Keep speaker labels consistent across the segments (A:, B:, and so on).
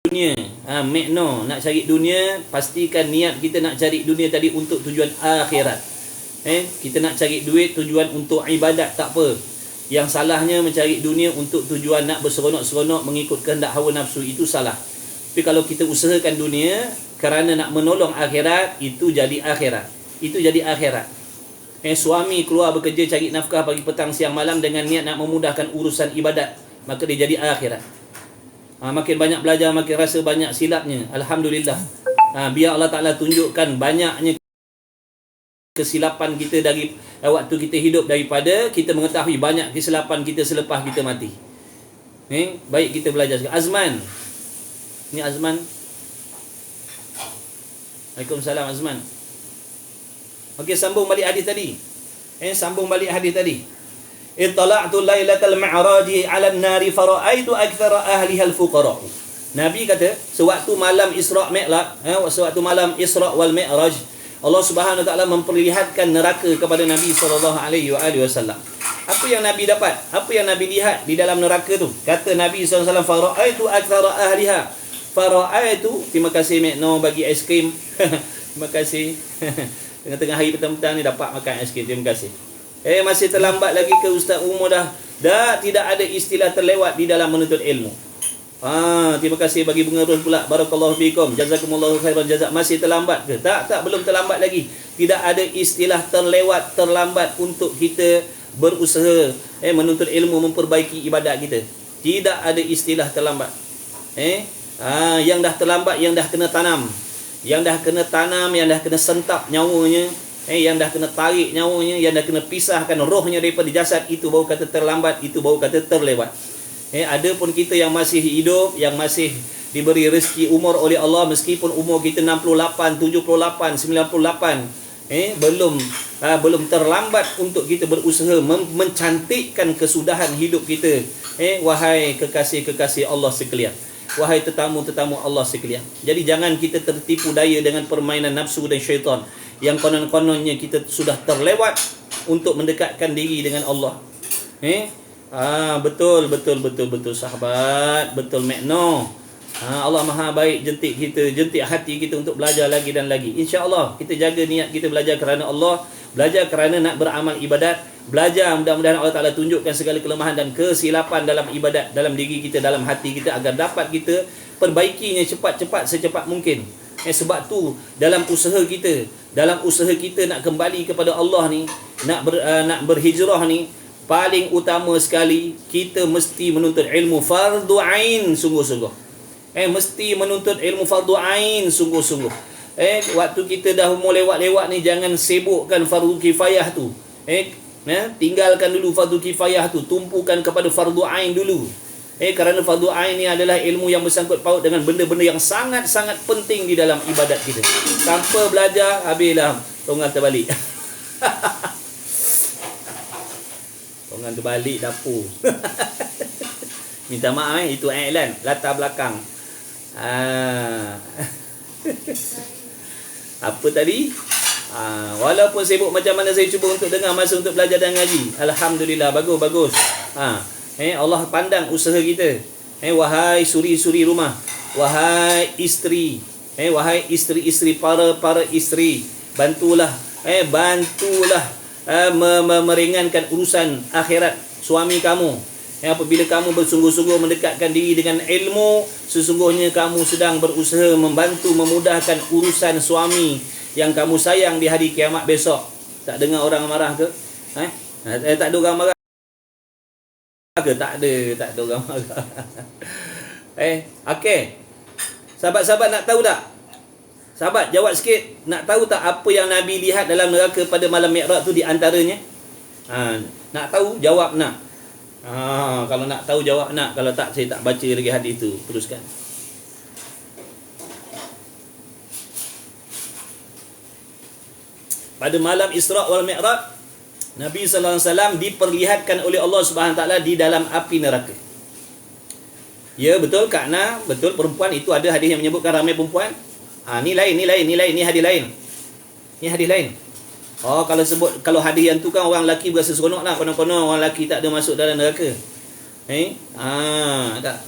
A: dunia. Nak cari dunia, pastikan niat kita nak cari dunia tadi untuk tujuan akhirat. Kita nak cari duit tujuan untuk ibadat, tak apa. Yang salahnya mencari dunia untuk tujuan nak berseronok-seronok mengikut kehendak hawa nafsu, itu salah. Tapi kalau kita usahakan dunia kerana nak menolong akhirat, itu jadi akhirat. Itu jadi akhirat. Suami keluar bekerja cari nafkah pagi petang siang malam dengan niat nak memudahkan urusan ibadat, maka dia jadi akhirat. Makin banyak belajar, makin rasa banyak silapnya. Alhamdulillah. Biar Allah Ta'ala tunjukkan banyaknya kesilapan kita dari waktu kita hidup, daripada kita mengetahui banyak kesilapan kita selepas kita mati. Baik kita belajar sekarang. Azman. Ini Azman. Waalaikumsalam Azman. Okey, sambung balik hadis tadi. Sambung balik hadis tadi. Ittala'tu lailatal mi'raji 'alan nari fara'aitu aktsara ahliha al-fuqara. Nabi kata, sewaktu malam Isra' Mi'raj, sewaktu malam Isra' wal Mi'raj, Allah Subhanahu wa taala memperlihatkan neraka kepada Nabi sallallahu alaihi wasallam. Apa yang Nabi dapat? Apa yang Nabi lihat di dalam neraka tu? Kata Nabi sallallahu alaihi wasallam, fara'aitu aktsara ahliha. Fara'aitu, terima kasih Mekno bagi aiskrim. Terima kasih. Tengah-tengah hari petang-petang ni dapat makan aiskrim. Terima kasih. Masih terlambat lagi ke Ustaz Umar dah tidak ada istilah terlewat di dalam menuntut ilmu. Terima kasih bagi bunga roh pula. Barakallahu fikum. Jazakumullahu khairan jazak. Masih terlambat ke? Tak, belum terlambat lagi. Tidak ada istilah terlambat untuk kita berusaha menuntut ilmu, memperbaiki ibadat kita. Tidak ada istilah terlambat. Yang dah terlambat, yang dah kena tanam. Yang dah kena tanam, yang dah kena sentap nyawanya, yang dah kena tarik nyawanya, yang dah kena pisahkan rohnya daripada jasad, itu baru kata terlambat, itu baru kata terlewat. Ada pun kita yang masih hidup, yang masih diberi rezeki umur oleh Allah, meskipun umur kita 68, 78, 98, belum terlambat untuk kita berusaha mencantikkan kesudahan hidup kita. Wahai kekasih-kekasih Allah sekalian, wahai tetamu-tetamu Allah sekalian. Jadi jangan kita tertipu daya dengan permainan nafsu dan syaitan yang konon-kononnya kita sudah terlewat untuk mendekatkan diri dengan Allah. Betul sahabat, betul Mekno. Allah Maha baik jentik kita, jentik hati kita untuk belajar lagi dan lagi. Insya-Allah kita jaga niat kita belajar kerana Allah, belajar kerana nak beramal ibadat, belajar mudah-mudahan Allah Taala tunjukkan segala kelemahan dan kesilapan dalam ibadat, dalam diri kita, dalam hati kita, agar dapat kita perbaikinya cepat-cepat secepat mungkin. Sebab tu dalam usaha kita nak kembali kepada Allah ni, nak berhijrah ni, paling utama sekali kita mesti menuntut ilmu fardu ain sungguh-sungguh. Mesti menuntut ilmu fardu ain sungguh-sungguh. Waktu kita dah umur lewat-lewat ni, jangan sibukkan fardu kifayah tu. Tinggalkan dulu fardu kifayah tu, tumpukan kepada fardu ain dulu. Kerana fardu ain ni adalah ilmu yang bersangkut paut dengan benda-benda yang sangat-sangat penting di dalam ibadat kita. Tanpa belajar, habislah tongan terbalik. Tongan terbalik dapur. Minta maaf, itu iklan latar belakang. Apa tadi? Walaupun sibuk macam mana, saya cuba untuk dengar masa untuk belajar dan ngaji. Alhamdulillah, bagus. Allah pandang usaha kita. Wahai suri-suri rumah, wahai isteri, wahai isteri-isteri, para isteri, bantulah meringankan urusan akhirat suami kamu. Apabila kamu bersungguh-sungguh mendekatkan diri dengan ilmu, sesungguhnya kamu sedang berusaha membantu memudahkan urusan suami yang kamu sayang di hari kiamat besok. Tak dengar orang marah ke? Tak ada orang marah ke? Tak ada orang marah. Okey. Sahabat-sahabat nak tahu tak? Sahabat jawab sikit, nak tahu tak apa yang Nabi lihat dalam neraka pada malam Mi'raj tu di antaranya? Nak tahu? Jawab nak. Kalau nak tahu jawab nak, kalau tak saya tak baca lagi hadis itu. Teruskan. Pada malam Isra' wal Mi'raj, Nabi sallallahu alaihi wasallam diperlihatkan oleh Allah Subhanahu taala di dalam api neraka. Ya, betul Kak Na, betul perempuan itu, ada hadis yang menyebutkan ramai perempuan. Ni lain, ni hadis lain. Ni hadis lain. Kalau hadis yang tu kan orang lelaki berasa seronok lah, konon-konon orang lelaki tak ada masuk dalam neraka. Tak.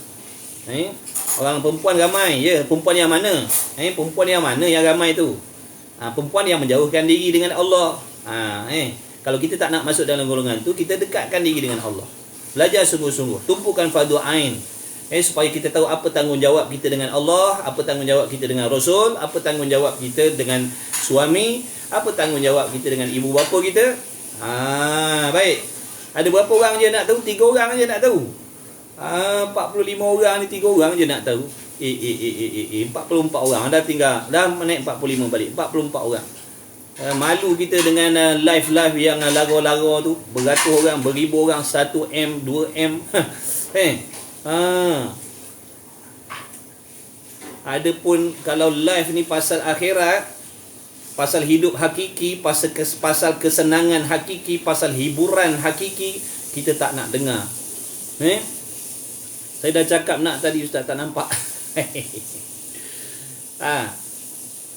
A: Orang perempuan ramai. Ya, perempuan yang mana? Perempuan yang mana yang ramai tu? Perempuan yang menjauhkan diri dengan Allah. Kalau kita tak nak masuk dalam golongan tu, kita dekatkan diri dengan Allah. Belajar sungguh-sungguh. Tumpukan fardu ain. Supaya kita tahu apa tanggungjawab kita dengan Allah, apa tanggungjawab kita dengan Rasul, apa tanggungjawab kita dengan suami, apa tanggungjawab kita dengan ibu bapa kita. Baik. Ada berapa orang je nak tahu? 3 orang je nak tahu. 45 orang ni 3 orang je nak tahu. 44 orang dah tinggal. Dah naik 45 balik. 44 orang. Malu kita dengan live yang lara-lara tu. Beratus orang, beribu orang, 1M, 2M. Adapun kalau live ni pasal akhirat, pasal hidup hakiki, pasal kesenangan hakiki, pasal hiburan hakiki, kita tak nak dengar. Saya dah cakap nak tadi, Ustaz tak nampak.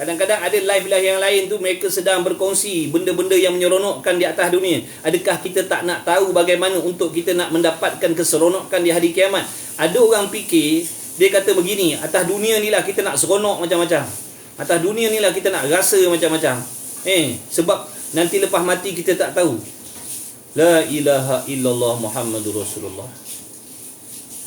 A: Kadang-kadang ada live-live yang lain tu mereka sedang berkongsi benda-benda yang menyeronokkan di atas dunia. Adakah kita tak nak tahu bagaimana untuk kita nak mendapatkan keseronokan di hari kiamat? Ada orang fikir, dia kata begini, atas dunia ni lah kita nak seronok macam-macam. Atas dunia ni lah kita nak rasa macam-macam. Sebab nanti lepas mati kita tak tahu. La ilaha illallah Muhammadur Rasulullah.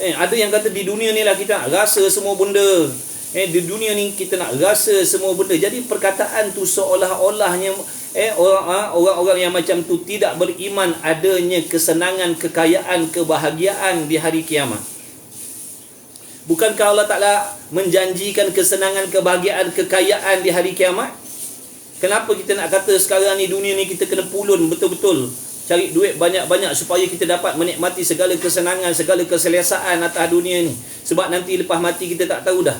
A: Ada yang kata di dunia ni lah kita nak rasa semua benda. Di dunia ni kita nak rasa semua benda. Jadi perkataan tu seolah-olahnya orang-orang yang macam tu tidak beriman adanya kesenangan, kekayaan, kebahagiaan di hari kiamat. Bukankah Allah Ta'ala menjanjikan kesenangan, kebahagiaan, kekayaan di hari kiamat? Kenapa kita nak kata sekarang ni dunia ni kita kena pulun betul-betul, cari duit banyak-banyak supaya kita dapat menikmati segala kesenangan, segala keselesaan atas dunia ni? Sebab nanti lepas mati kita tak tahu dah.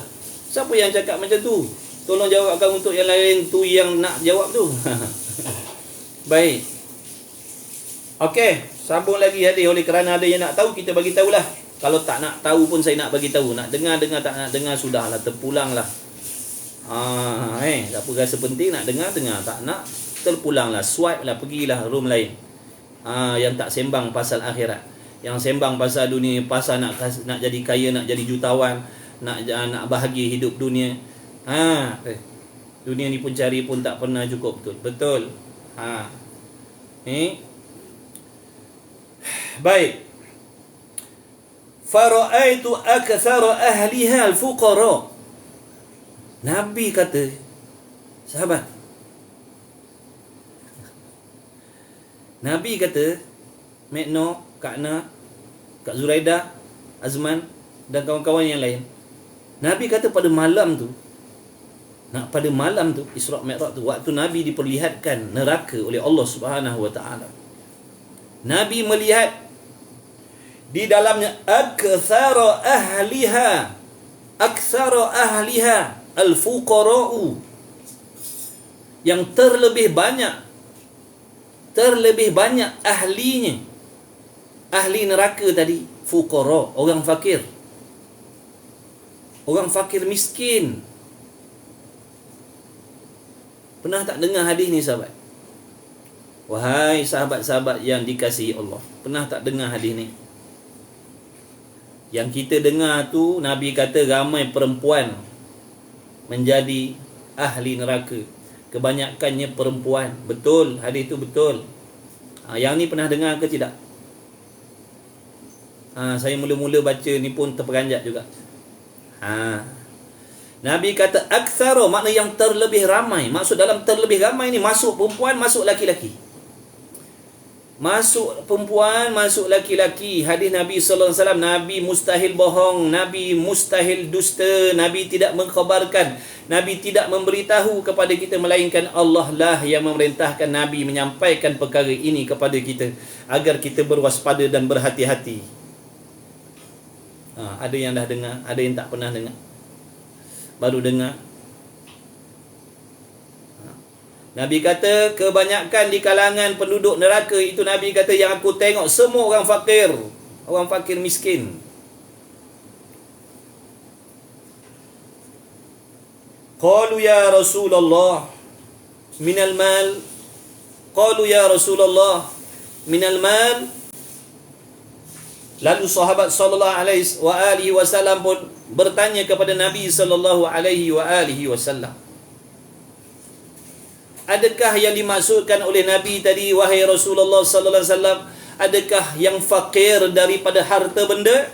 A: Siapa yang cakap macam tu? Tolong jawabkan untuk yang lain tu yang nak jawab tu. Baik. Okey, sambung lagi hadis. Oleh kerana ada yang nak tahu, kita bagi tahulah. Kalau tak nak tahu pun saya nak bagi tahu. Nak dengar, tak nak dengar sudahlah, terpulanglah. Tak apa rasa penting, nak dengar, tak nak, terpulanglah, swipe lah, pergilah room lain. Yang tak sembang pasal akhirat, yang sembang pasal dunia, pasal nak jadi kaya, nak jadi jutawan, nak bahagia hidup dunia. Dunia ni pun cari pun tak pernah cukup, betul. Baik. Fara'aitu akthara ahliha al-fuqara. Nabi kata, sahabat, Nabi kata, Mekno, Kak Na, Kak Zuraidah, Azman dan kawan-kawan yang lain, Nabi kata pada malam tu, Isra' Mi'raj tu, waktu Nabi diperlihatkan neraka oleh Allah Subhanahu wa taala, Nabi melihat di dalamnya aktsara ahliha al-fuqara'u, yang terlebih banyak ahlinya. Ahli neraka tadi fuqara, orang fakir miskin. Pernah tak dengar hadis ni, sahabat? Wahai sahabat-sahabat yang dikasihi Allah, pernah tak dengar hadis ni? Yang kita dengar tu, Nabi kata ramai perempuan menjadi ahli neraka. Kebanyakannya perempuan. Betul, hadis tu betul. Yang ni pernah dengar ke tidak? Saya mula-mula baca ni pun terperanjat juga. Nabi kata aktsara, makna yang terlebih ramai. Maksud dalam terlebih ramai ni, masuk perempuan, masuk laki-laki. Masuk perempuan, masuk laki-laki. Hadis Nabi sallallahu alaihi wasallam, Nabi mustahil bohong, Nabi mustahil dusta, Nabi tidak mengkhabarkan, Nabi tidak memberitahu kepada kita, melainkan Allah lah yang memerintahkan Nabi menyampaikan perkara ini kepada kita agar kita berwaspada dan berhati-hati. Ada yang dah dengar, ada yang tak pernah dengar, baru dengar. Nabi kata kebanyakan di kalangan penduduk neraka itu, Nabi kata yang aku tengok semua orang fakir miskin. Qalu ya Rasulullah minal mal. Qalu ya Rasulullah minal mal. Lalu sahabat sallallahu alaihi wasallam pun bertanya kepada Nabi sallallahu alaihi wasallam, adakah yang dimaksudkan oleh Nabi tadi, wahai Rasulullah sallallahu alaihi wasallam, adakah yang fakir daripada harta benda?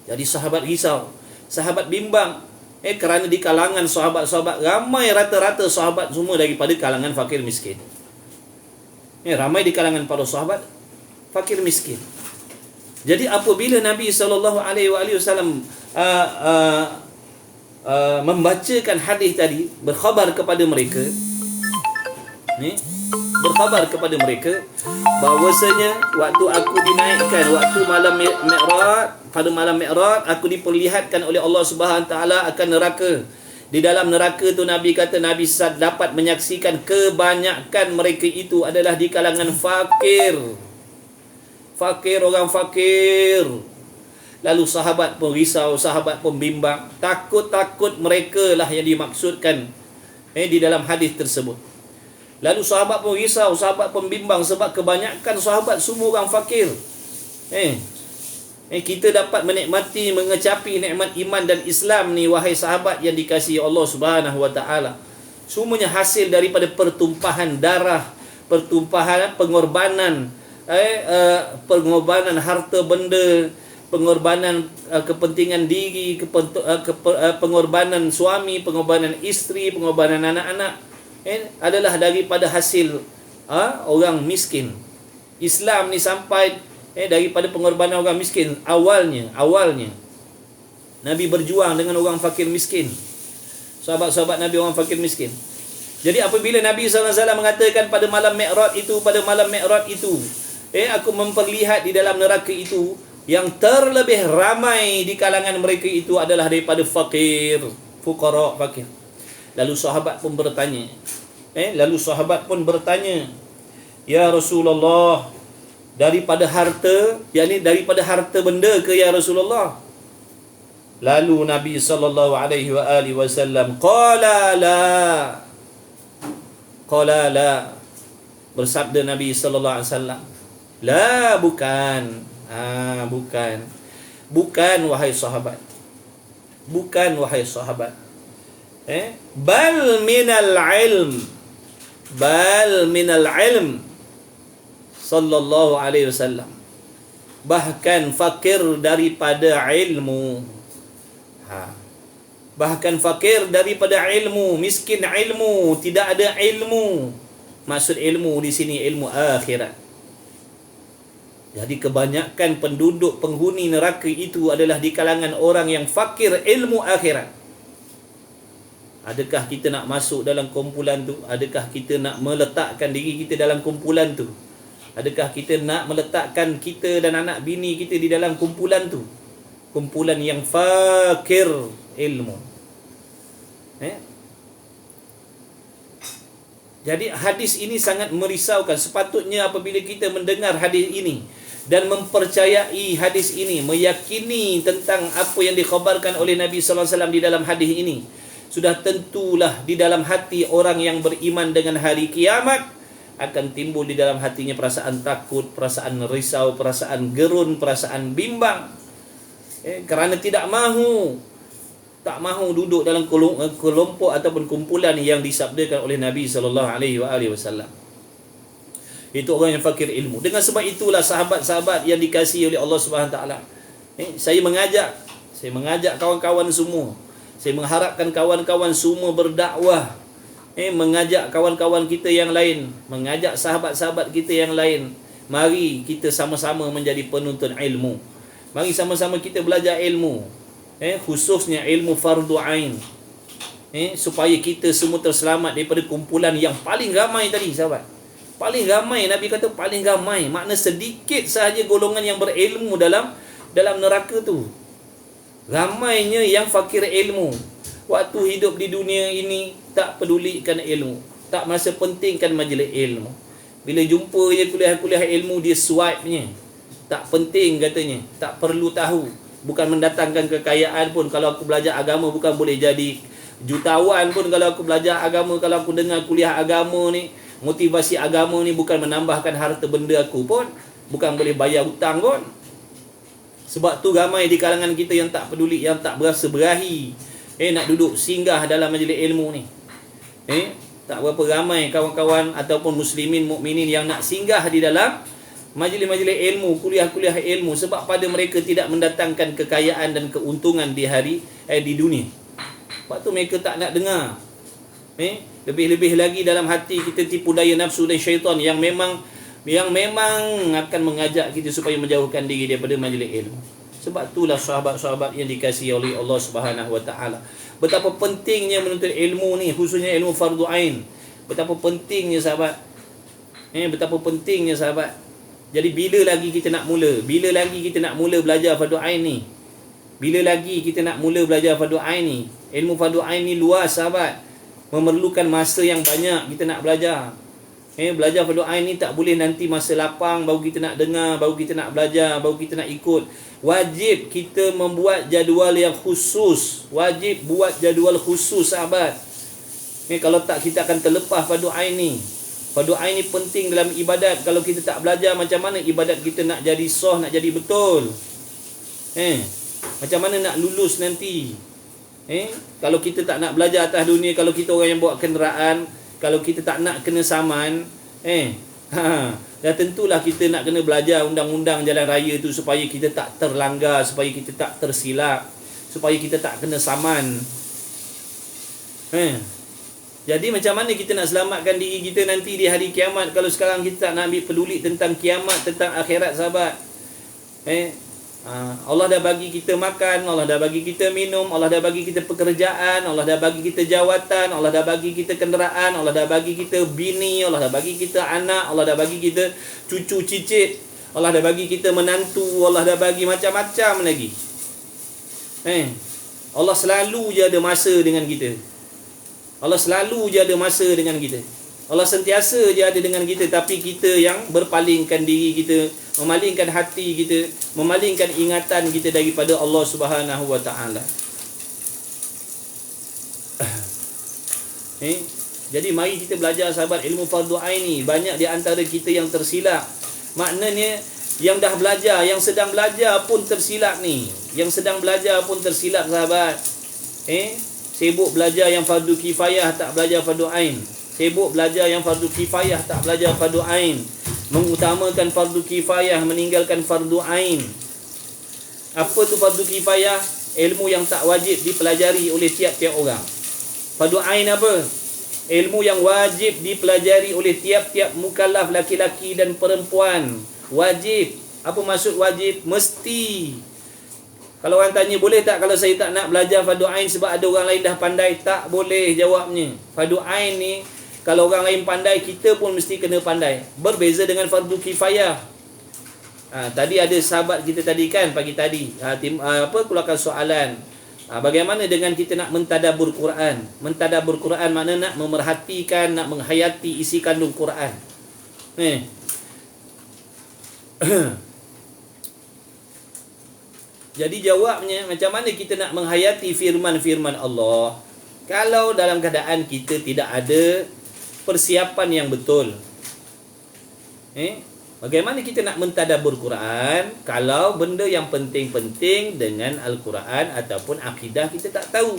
A: Jadi sahabat risau, sahabat bimbang. Kerana di kalangan sahabat-sahabat ramai, rata-rata sahabat semua daripada kalangan fakir miskin. Ramai di kalangan para sahabat fakir miskin. Jadi apabila Nabi sallallahu alaihi wasallam membacakan hadis tadi, berkhabar kepada mereka, bahwasanya waktu aku dinaikkan, waktu malam Mi'raj, pada malam Mi'raj aku diperlihatkan oleh Allah Subhanahu taala akan neraka. Di dalam neraka tu Nabi kata, Nabi dapat menyaksikan kebanyakan mereka itu adalah di kalangan fakir, orang fakir. Lalu sahabat pun risau, sahabat pun bimbang, takut mereka lah yang dimaksudkan di dalam hadis tersebut. Lalu sahabat pun risau, sahabat pun bimbang, sebab kebanyakan sahabat semua orang fakir. Kita dapat menikmati, mengecapi nikmat iman dan Islam ni, wahai sahabat yang dikasihi Allah Subhanahu wa taala, semuanya hasil daripada pertumpahan darah, pertumpahan pengorbanan, pengorbanan harta benda, pengorbanan kepentingan diri, pengorbanan suami, pengorbanan isteri, pengorbanan anak-anak, adalah daripada hasil orang miskin. Islam ni sampai daripada pengorbanan orang miskin. Awalnya Nabi berjuang dengan orang fakir miskin, sahabat-sahabat Nabi orang fakir miskin. Jadi apabila Nabi SAW mengatakan pada malam Mi'raj itu, aku memperlihat di dalam neraka itu yang terlebih ramai di kalangan mereka itu adalah daripada fakir, fuqara, fakir. Lalu sahabat pun bertanya, ya Rasulullah, daripada harta, yakni daripada harta benda ke ya Rasulullah? Lalu Nabi sallallahu alaihi wasallam qala la, bersabda Nabi sallallahu alaihi wasallam, la, bukan wahai sahabat, bal minal ilm sallallahu alaihi wasallam, bahkan fakir daripada ilmu. Bahkan fakir daripada ilmu, miskin ilmu, tidak ada ilmu. Maksud ilmu di sini ilmu akhirat. Jadi kebanyakan penduduk penghuni neraka itu adalah di kalangan orang yang fakir ilmu akhirat. Adakah kita nak masuk dalam kumpulan tu? Adakah kita nak meletakkan diri kita dalam kumpulan tu? Adakah kita nak meletakkan kita dan anak bini kita di dalam kumpulan tu? Kumpulan yang fakir ilmu. Jadi hadis ini sangat merisaukan. Sepatutnya apabila kita mendengar hadis ini dan mempercayai hadis ini, meyakini tentang apa yang dikhabarkan oleh Nabi sallallahu alaihi wasallam di dalam hadis ini, sudah tentulah di dalam hati orang yang beriman dengan hari kiamat akan timbul di dalam hatinya perasaan takut, perasaan risau, perasaan gerun, perasaan bimbang. Kerana tak mahu duduk dalam kelompok ataupun kumpulan yang disabdakan oleh Nabi sallallahu alaihi wasallam. Itu orang yang fakir ilmu. Dengan sebab itulah sahabat-sahabat yang dikasihi oleh Allah Subhanahu taala, saya mengajak kawan-kawan semua, saya mengharapkan kawan-kawan semua berdakwah, mengajak kawan-kawan kita yang lain, mengajak sahabat-sahabat kita yang lain, mari kita sama-sama menjadi penuntut ilmu. Mari sama-sama kita belajar ilmu, khususnya ilmu fardu ain, supaya kita semua terselamat daripada kumpulan yang paling ramai tadi, sahabat. Paling ramai, Nabi kata paling ramai, makna sedikit sahaja golongan yang berilmu dalam neraka tu. Ramainya yang fakir ilmu. Waktu hidup di dunia ini tak pedulikan ilmu, tak merasa pentingkan majlis ilmu. Bila jumpa je kuliah-kuliah ilmu, dia swipe-nya. Tak penting katanya, tak perlu tahu. Bukan mendatangkan kekayaan pun. Kalau aku belajar agama bukan boleh jadi jutawan pun. Kalau aku belajar agama, kalau aku dengar kuliah agama ni, motivasi agama ni bukan menambahkan harta benda aku pun, bukan boleh bayar hutang pun. Sebab tu ramai di kalangan kita yang tak peduli, yang tak berasa berahi nak duduk singgah dalam majlis ilmu ni. Tak berapa ramai kawan-kawan ataupun muslimin mukminin yang nak singgah di dalam majlis-majlis ilmu, kuliah-kuliah ilmu, sebab pada mereka tidak mendatangkan kekayaan dan keuntungan di dunia. Sebab tu mereka tak nak dengar. Lebih-lebih lagi dalam hati kita tipu daya nafsu dan syaitan yang memang akan mengajak kita supaya menjauhkan diri daripada majlis ilmu. Sebab itulah sahabat-sahabat yang dikasihi oleh Allah Subhanahu Wa Taala, betapa pentingnya menuntut ilmu ni, khususnya ilmu fardu ain. Betapa pentingnya sahabat. Betapa pentingnya sahabat. Jadi bila lagi kita nak mula? Bila lagi kita nak mula belajar fardu ain ni? Bila lagi kita nak mula belajar fardu ain ni? Ilmu fardu ain ni luas sahabat. Memerlukan masa yang banyak kita nak belajar. Belajar fardu ain ni tak boleh nanti masa lapang baru kita nak dengar, baru kita nak belajar, baru kita nak ikut. Wajib kita membuat jadual yang khusus. Wajib buat jadual khusus sahabat. Kalau tak kita akan terlepas fardu ain ni. Fardu ain ni penting dalam ibadat. Kalau kita tak belajar macam mana ibadat kita nak jadi sah, nak jadi betul. Macam mana nak lulus nanti? Kalau kita tak nak belajar atas dunia, kalau kita orang yang bawa kenderaan, kalau kita tak nak kena saman, dah tentulah kita nak kena belajar undang-undang jalan raya tu supaya kita tak terlanggar, supaya kita tak tersilap, supaya kita tak kena saman. Jadi macam mana kita nak selamatkan diri kita nanti di hari kiamat kalau sekarang kita tak nak ambil peduli tentang kiamat, tentang akhirat sahabat? Allah dah bagi kita makan, Allah dah bagi kita minum, Allah dah bagi kita pekerjaan, Allah dah bagi kita jawatan, Allah dah bagi kita kenderaan, Allah dah bagi kita bini, Allah dah bagi kita anak, Allah dah bagi kita cucu cicit, Allah dah bagi kita menantu, Allah dah bagi macam-macam lagi. Allah selalu je ada masa dengan kita. Allah selalu je ada masa dengan kita. Allah sentiasa je ada dengan kita, tapi kita yang berpalingkan diri kita, memalingkan hati kita, memalingkan ingatan kita daripada Allah Subhanahu Wa Taala. Jadi mari kita belajar sahabat ilmu fardu ain ni. Banyak di antara kita yang tersilap. Maknanya yang dah belajar, yang sedang belajar pun tersilap ni. Yang sedang belajar pun tersilap sahabat. Sibuk belajar yang fardu kifayah, tak belajar fardu ain. Sibuk belajar yang fardu kifayah, tak belajar fardu ain. Mengutamakan fardu kifayah, meninggalkan fardu ain. Apa tu fardu kifayah? Ilmu yang tak wajib dipelajari oleh tiap-tiap orang. Fardu ain apa? Ilmu yang wajib dipelajari oleh tiap-tiap mukallaf laki-laki dan perempuan. Wajib. Apa maksud wajib? Mesti. Kalau orang tanya, boleh tak kalau saya tak nak belajar fardu ain sebab ada orang lain dah pandai? Tak boleh jawabnya. Fardu ain ni, kalau orang lain pandai, kita pun mesti kena pandai. Berbeza dengan fardu kifayah. Tadi ada sahabat kita tadi kan, pagi tadi. Keluarkan soalan. Bagaimana dengan kita nak mentadabbur Quran? Mentadabbur Quran makna nak memerhatikan, nak menghayati isi kandung Quran. Jadi jawabnya, macam mana kita nak menghayati firman-firman Allah kalau dalam keadaan kita tidak ada persiapan yang betul? Bagaimana kita nak mentadabbur Quran kalau benda yang penting-penting dengan Al-Quran ataupun akidah kita tak tahu?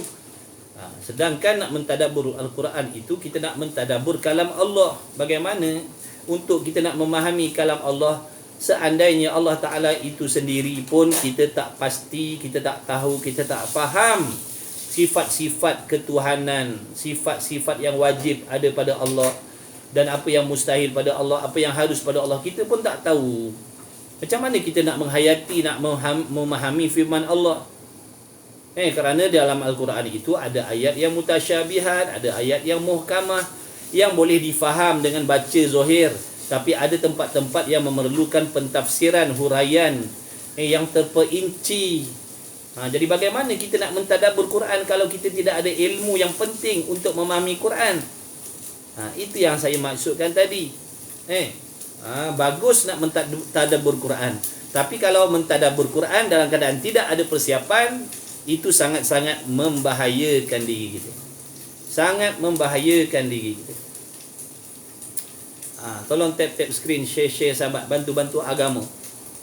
A: Sedangkan nak mentadabbur Al-Quran itu kita nak mentadabbur kalam Allah. Bagaimana untuk kita nak memahami kalam Allah seandainya Allah Ta'ala itu sendiri pun kita tak pasti, kita tak tahu, kita tak faham sifat-sifat ketuhanan, sifat-sifat yang wajib ada pada Allah dan apa yang mustahil pada Allah, apa yang harus pada Allah, kita pun tak tahu. Macam mana kita nak menghayati, nak memahami firman Allah? Kerana dalam Al-Quran itu ada ayat yang mutasyabihat, ada ayat yang muhkamah yang boleh difaham dengan baca zahir, tapi ada tempat-tempat yang memerlukan pentafsiran, huraian yang terperinci. Jadi bagaimana kita nak mentadabbur Quran kalau kita tidak ada ilmu yang penting untuk memahami Quran? Itu yang saya maksudkan tadi. Bagus nak mentadabbur Quran, tapi kalau mentadabbur Quran dalam keadaan tidak ada persiapan, itu sangat-sangat membahayakan diri kita. Sangat membahayakan diri kita. Tolong tap-tap screen, share sahabat, bantu-bantu agama.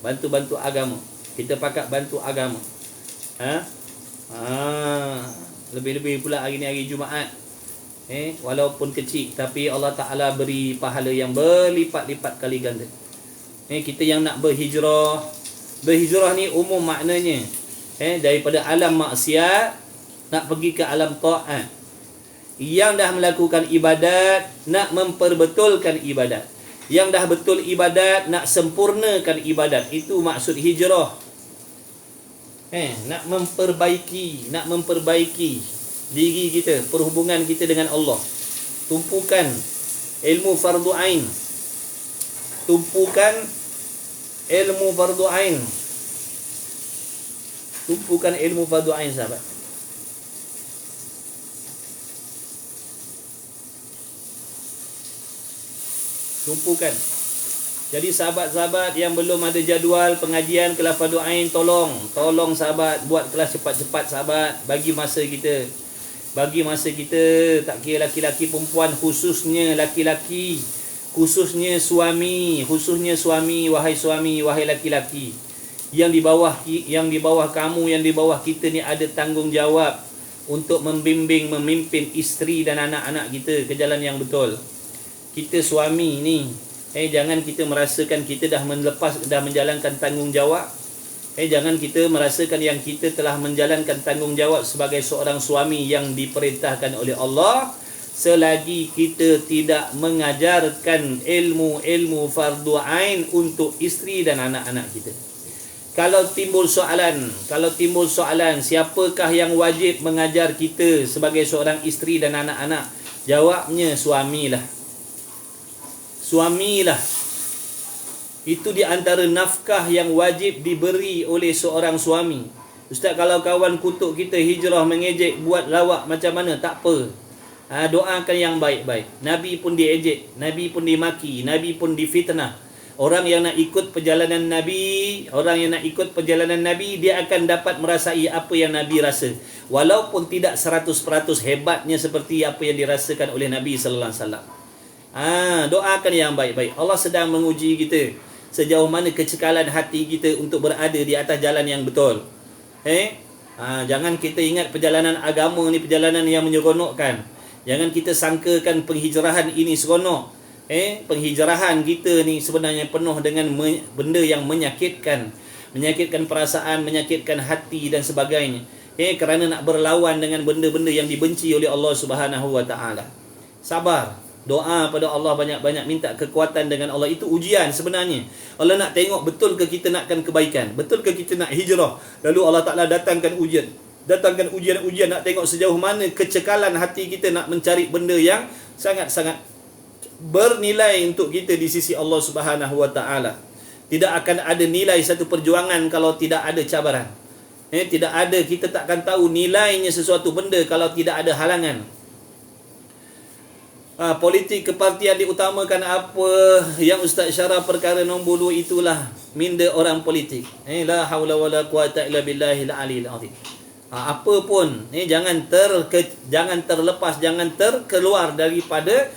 A: Bantu-bantu agama. Kita pakat bantu agama. Lebih-lebih pula hari ni hari Jumaat. Walaupun kecil, tapi Allah Ta'ala beri pahala yang berlipat-lipat kali ganda. Kita yang nak berhijrah. Berhijrah ni umum maknanya daripada alam maksiat nak pergi ke alam taat. Yang dah melakukan ibadat nak memperbetulkan ibadat. Yang dah betul ibadat nak sempurnakan ibadat. Itu maksud hijrah. Nak memperbaiki diri kita, perhubungan kita dengan Allah. Tumpukan ilmu fardu ain. Tumpukan ilmu fardu ain. Tumpukan ilmu fardu ain, sahabat. Tumpukan. Jadi sahabat-sahabat yang belum ada jadual pengajian kelas fardu ain, tolong sahabat buat kelas cepat-cepat sahabat. Bagi masa kita. Tak kira laki-laki perempuan, khususnya laki-laki, khususnya suami, wahai suami, wahai laki-laki. Yang di bawah kamu, yang di bawah kita ni ada tanggungjawab untuk membimbing, memimpin isteri dan anak-anak kita ke jalan yang betul. Kita suami ni, jangan kita merasakan kita dah menjalankan tanggungjawab. Jangan kita merasakan yang kita telah menjalankan tanggungjawab sebagai seorang suami yang diperintahkan oleh Allah, selagi kita tidak mengajarkan ilmu fardu ain untuk isteri dan anak-anak kita. Kalau timbul soalan, siapakah yang wajib mengajar kita sebagai seorang isteri dan anak-anak? Jawabnya suamilah. Itu di antara nafkah yang wajib diberi oleh seorang suami. Ustaz, kalau kawan kutuk kita hijrah, mengejek, buat lawak macam mana, tak apa. Doakan yang baik-baik. Nabi pun diejek, Nabi pun dimaki, Nabi pun difitnah. Orang yang nak ikut perjalanan Nabi, dia akan dapat merasai apa yang Nabi rasa. Walaupun tidak 100% hebatnya seperti apa yang dirasakan oleh Nabi sallallahu alaihi wasallam. Doakan yang baik-baik. Allah sedang menguji kita sejauh mana kecekalan hati kita untuk berada di atas jalan yang betul. Jangan kita ingat perjalanan agama ni perjalanan yang menyeronokkan. Jangan kita sangkakan penghijrahan ini seronok. Penghijrahan kita ni sebenarnya penuh dengan benda yang menyakitkan perasaan, menyakitkan hati dan sebagainya. Kerana nak berlawan dengan benda-benda yang dibenci oleh Allah Subhanahu wa taala. Sabar. Doa pada Allah, banyak-banyak minta kekuatan dengan Allah. Itu ujian sebenarnya. Allah nak tengok betul ke kita nakkan kebaikan, betul ke kita nak hijrah. Lalu Allah Ta'ala datangkan ujian, nak tengok sejauh mana kecekalan hati kita nak mencari benda yang sangat-sangat bernilai untuk kita di sisi Allah Subhanahu wa taala. Tidak akan ada nilai satu perjuangan kalau tidak ada cabaran. Tidak ada, kita takkan tahu nilainya sesuatu benda kalau tidak ada halangan. Politik kepartian diutamakan apa yang Ustaz syarah perkara nombor 2 itulah minda orang politik. La haula wala quwata illa billahil aliyil azim. Apa pun jangan terlepas, jangan terkeluar daripada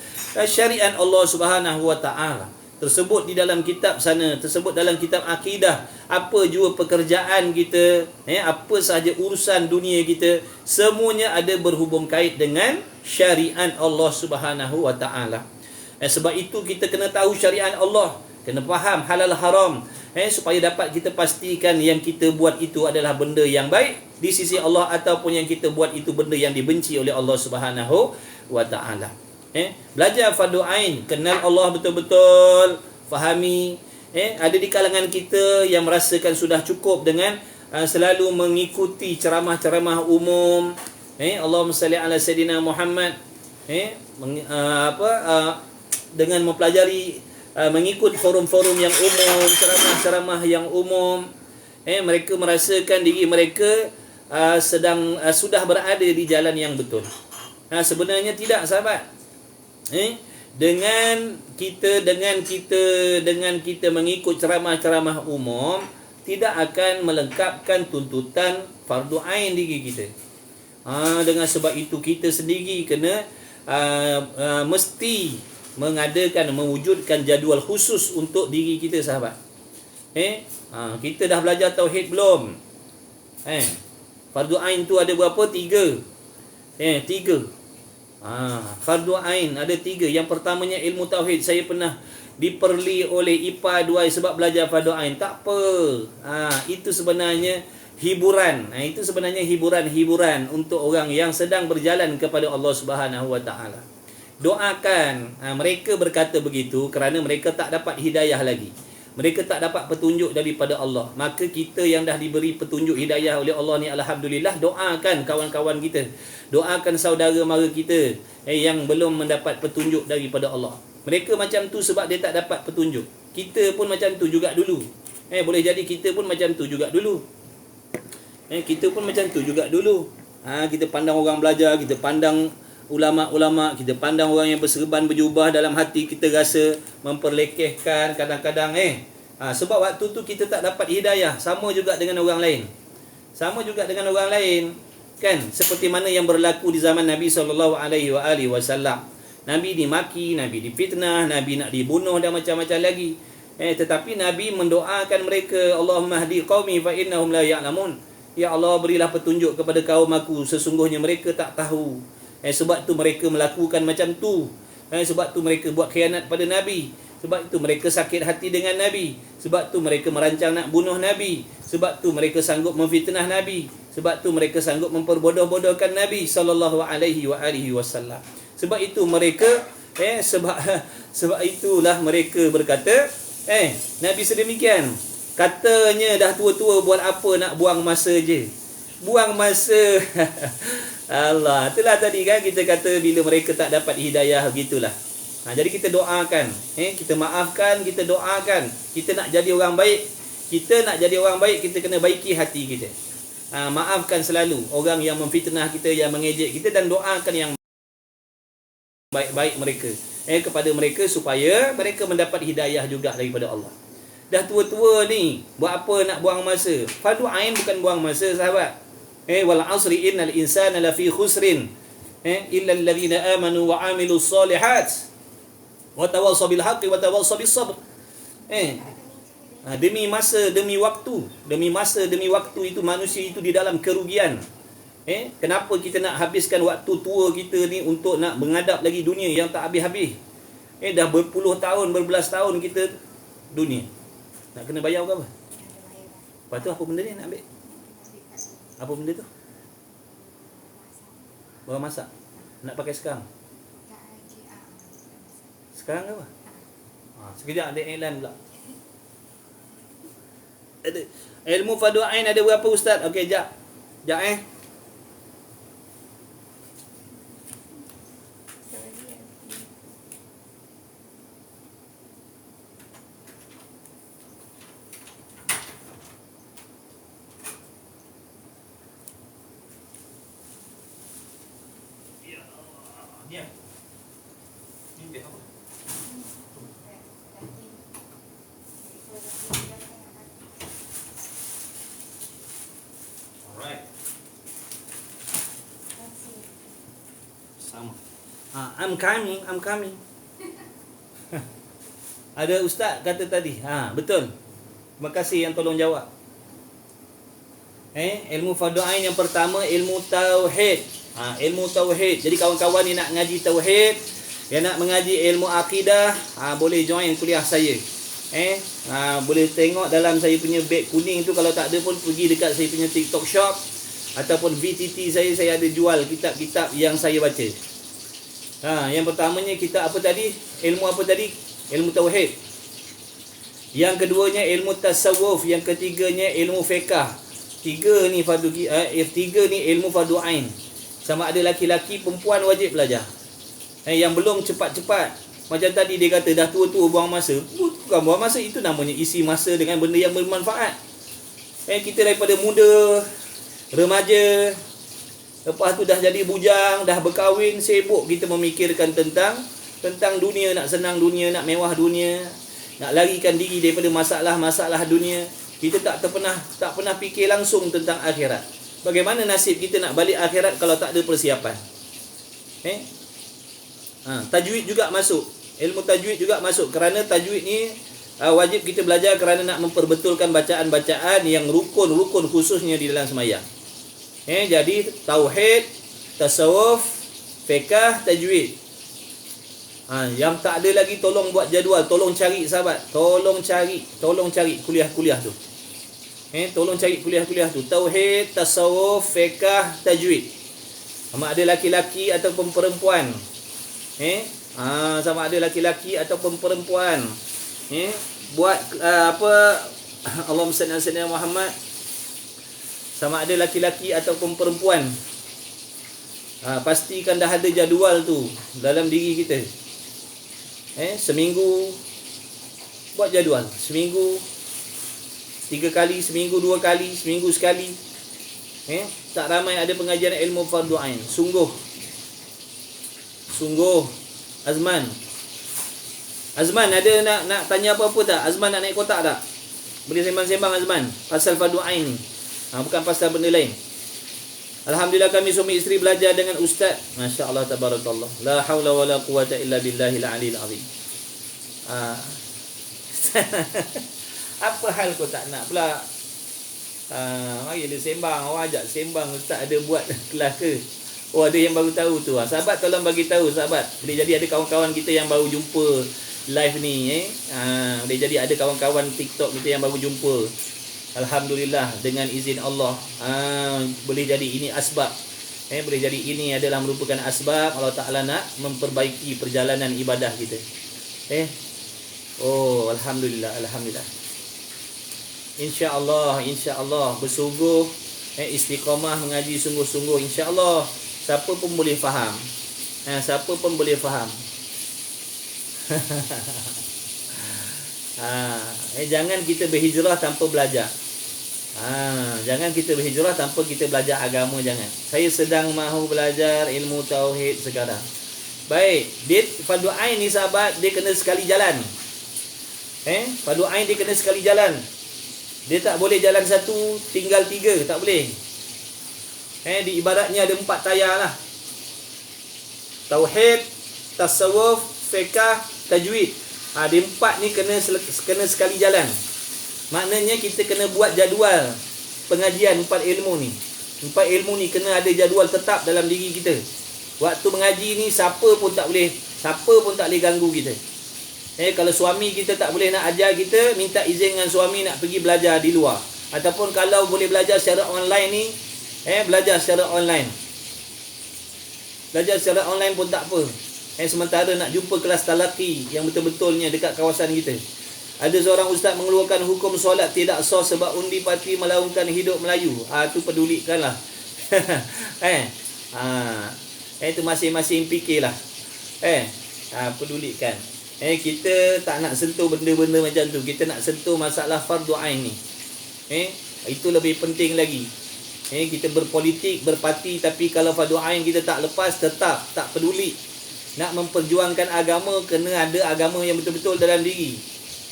A: syariat Allah Subhanahu wa taala. Tersebut di dalam kitab sana, tersebut dalam kitab akidah. Apa jua pekerjaan kita, apa sahaja urusan dunia kita, semuanya ada berhubung kait dengan syariat Allah Subhanahu wa taala. Sebab itu kita kena tahu syariat Allah, kena faham halal haram, supaya dapat kita pastikan yang kita buat itu adalah benda yang baik di sisi Allah, ataupun yang kita buat itu benda yang dibenci oleh Allah Subhanahu wa taala. Belajar fardu ain, kenal Allah betul-betul, fahami. Ada di kalangan kita yang merasakan sudah cukup dengan selalu mengikuti ceramah-ceramah umum. Allahumma salli ala Sayyidina Muhammad. Dengan mempelajari, mengikut forum-forum yang umum, ceramah-ceramah yang umum. Mereka merasakan diri mereka sudah berada di jalan yang betul. Sebenarnya tidak, sahabat. Dengan kita mengikut ceramah-ceramah umum tidak akan melengkapkan tuntutan fardu ain diri kita. Dengan sebab itu kita sendiri kena mesti mewujudkan jadual khusus untuk diri kita, sahabat. Kita dah belajar tauhid belum? Fardu ain tu ada berapa? 3. 3. Fardu ain ada 3. Yang pertamanya ilmu tauhid. Saya pernah diperli oleh IPA 2 sebab belajar fardu ain. Tak apa. Itu sebenarnya hiburan. Itu sebenarnya hiburan untuk orang yang sedang berjalan kepada Allah Subhanahu Wa Taala. Doakan. Mereka berkata begitu kerana mereka tak dapat hidayah lagi. Mereka tak dapat petunjuk daripada Allah. Maka kita yang dah diberi petunjuk hidayah oleh Allah ni, alhamdulillah, doakan kawan-kawan kita. Doakan saudara mara kita yang belum mendapat petunjuk daripada Allah. Mereka macam tu sebab dia tak dapat petunjuk. Kita pun macam tu juga dulu. Boleh jadi kita pun macam tu juga dulu. Kita pun macam tu juga dulu. Kita pandang orang belajar, kita pandang ulama'-ulama', kita pandang orang yang berserban berjubah, dalam hati kita rasa memperlekehkan kadang-kadang sebab waktu tu kita tak dapat hidayah. Sama juga dengan orang lain. Kan, seperti mana yang berlaku di zaman Nabi SAW. Nabi dimaki, Nabi difitnah, Nabi nak dibunuh dan macam-macam lagi. Tetapi Nabi mendoakan mereka, Allahumma hdi qaumi fa innahum la ya'lamun. Ya Allah, berilah petunjuk kepada kaum aku, sesungguhnya mereka tak tahu. Sebab tu mereka melakukan macam tu. Sebab tu mereka buat khianat pada Nabi. Sebab tu mereka sakit hati dengan Nabi. Sebab tu mereka merancang nak bunuh Nabi. Sebab tu mereka sanggup memfitnah Nabi. Sebab tu mereka sanggup memperbodoh-bodohkan Nabi sallallahu alaihi wasallam. Sebab itu mereka sebab itulah mereka berkata, Nabi sedemikian. Katanya dah tua-tua, buat apa nak buang masa je. Buang masa. Allah, itulah tadi kan kita kata bila mereka tak dapat hidayah, begitulah. Jadi kita doakan, kita maafkan, kita doakan. Kita nak jadi orang baik. Kita kena baiki hati kita. Maafkan selalu orang yang memfitnah kita, yang mengejek kita, dan doakan yang baik-baik mereka kepada mereka supaya mereka mendapat hidayah juga daripada Allah. Dah tua-tua ni, buat apa nak buang masa? Fardu ain bukan buang masa, sahabat. Wal asri innal insana lafi khusrin illa alladhina amanu wa amilus solihat wa tawassaw bil haqqi wa tawassaw bis sabr. Demi masa, demi waktu itu manusia itu di dalam kerugian. Kenapa kita nak habiskan waktu tua kita ni untuk nak menghadap lagi dunia yang tak habis-habis? Dah berpuluh tahun, berbelas tahun kita dunia. Nak kena bayar ke apa? Lepas tu apa benda ni nak ambil? Apa benda tu? Barang masak. Nak pakai sekarang? Sekarang ke apa? Sekejap ada iklan pula. Ada. Ilmu fardu ain ada berapa ustaz? Okey, jap. Diam. Ni biar apa? Alright. Sama. I'm coming. Ada ustaz kata tadi. Betul. Terima kasih yang tolong jawab. Ilmu fardu ain yang pertama ilmu tauhid. Ilmu tauhid. Jadi kawan-kawan ni nak ngaji tauhid, yang nak mengaji ilmu akidah, boleh join kuliah saya. Boleh tengok dalam saya punya beg kuning tu. Kalau tak ada pun pergi dekat saya punya TikTok shop ataupun VTT saya ada jual kitab-kitab yang saya baca. Yang pertamanya kitab apa tadi? Ilmu apa tadi? Ilmu tauhid. Yang keduanya ilmu tasawuf, yang ketiganya ilmu fiqh. Tiga ni ilmu fardu ain. Sama ada laki-laki, perempuan wajib belajar. Yang belum cepat-cepat, macam tadi dia kata dah tua-tua buang masa. Bukan buang masa, itu namanya isi masa dengan benda yang bermanfaat. Kita daripada muda, remaja, lepas tu dah jadi bujang, dah berkahwin, sibuk kita memikirkan tentang dunia, nak senang dunia, nak mewah dunia, nak larikan diri daripada masalah-masalah dunia. Kita tak pernah fikir langsung tentang akhirat. Bagaimana nasib kita nak balik akhirat kalau tak ada persiapan? Tajwid juga masuk. Ilmu tajwid juga masuk. Kerana tajwid ni Wajib kita belajar kerana nak memperbetulkan bacaan-bacaan yang rukun-rukun khususnya di dalam sembahyang. Jadi tauhid, tasawuf, fiqh, tajwid. Yang tak ada lagi tolong buat jadual, tolong cari sahabat, tolong cari kuliah-kuliah tu. Tolong cari kuliah-kuliah tu. Tauhid, tasawuf, fiqh, tajwid. Sama ada laki-laki ataupun perempuan. Sama ada laki-laki ataupun perempuan. Buat Allahumma salli ala sayyidina Muhammad. Sama ada laki-laki ataupun perempuan. Pastikan dah ada jadual tu dalam diri kita. Seminggu buat jadual. Seminggu 3 kali, seminggu 2 kali, seminggu sekali. Tak ramai ada pengajian ilmu fardu ain. Sungguh Azman ada nak tanya apa-apa tak? Azman nak naik kotak tak? Boleh sembang-sembang Azman pasal fardu ain ni. Bukan pasal benda lain. Alhamdulillah kami suami isteri belajar dengan ustaz. Masya-Allah tabarakallah. La haula wala quwata illa billahil aliyil azim. Apa hal kau tak nak pula? Mari dia sembang, awak ajak sembang, ustaz ada buat kelas ke? Ada yang baru tahu tu. Sahabat tolong bagi tahu sahabat. Boleh jadi ada kawan-kawan kita yang baru jumpa live ni boleh jadi ada kawan-kawan TikTok kita yang baru jumpa. Alhamdulillah dengan izin Allah. Boleh jadi ini asbab. Boleh jadi ini adalah merupakan asbab Allah Ta'ala nak memperbaiki perjalanan ibadah kita. Alhamdulillah. InsyaAllah bersungguh istiqamah mengaji sungguh-sungguh, insyaAllah siapa pun boleh faham. Jangan kita berhijrah tanpa belajar. Jangan kita berhijrah tanpa kita belajar agama, jangan. Saya sedang mahu belajar ilmu tauhid sekarang. Baik, dia fardu ain ni sahabat, dia kena sekali jalan. Fardu ain dia kena sekali jalan. Dia tak boleh jalan satu tinggal 3, tak boleh. Di ibaratnya ada 4 tayar lah. Tauhid, tasawuf, fiqh, tajwid. Dia 4 ni kena sekali jalan. Maknanya kita kena buat jadual pengajian 4 ilmu ni. 4 ilmu ni kena ada jadual tetap dalam diri kita. Waktu mengaji ni siapa pun tak boleh ganggu kita. Kalau suami kita tak boleh nak ajar kita, minta izin dengan suami nak pergi belajar di luar. Ataupun kalau boleh belajar secara online ni, belajar secara online. Belajar secara online pun tak apa. Sementara nak jumpa kelas talaqi yang betul-betulnya dekat kawasan kita. Ada seorang ustaz mengeluarkan hukum solat tidak sah sebab undi parti melaungkan hidup Melayu. Tu pedulikanlah. Itu masing-masing fikirlah. Pedulikan. Kita tak nak sentuh benda-benda macam tu. Kita nak sentuh masalah fardu ain ni. Itu lebih penting lagi. Kita berpolitik, berparti, tapi kalau fardu ain kita tak lepas, tetap tak peduli. Nak memperjuangkan agama, kena ada agama yang betul-betul dalam diri.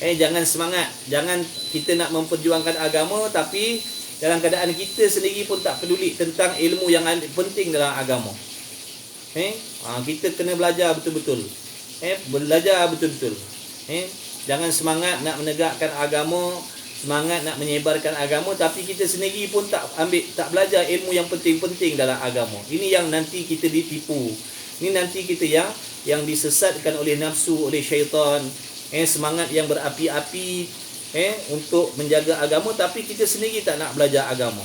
A: Jangan semangat. Jangan kita nak memperjuangkan agama, tapi dalam keadaan kita sendiri pun tak peduli tentang ilmu yang penting dalam agama. Kita kena belajar betul-betul. Belajar betul-betul. Jangan semangat nak menegakkan agama, semangat nak menyebarkan agama, tapi kita sendiri pun tak belajar ilmu yang penting-penting dalam agama. Ini yang nanti kita ditipu. Ini nanti kita yang disesatkan oleh nafsu, oleh syaitan. Semangat yang berapi-api untuk menjaga agama, tapi kita sendiri tak nak belajar agama.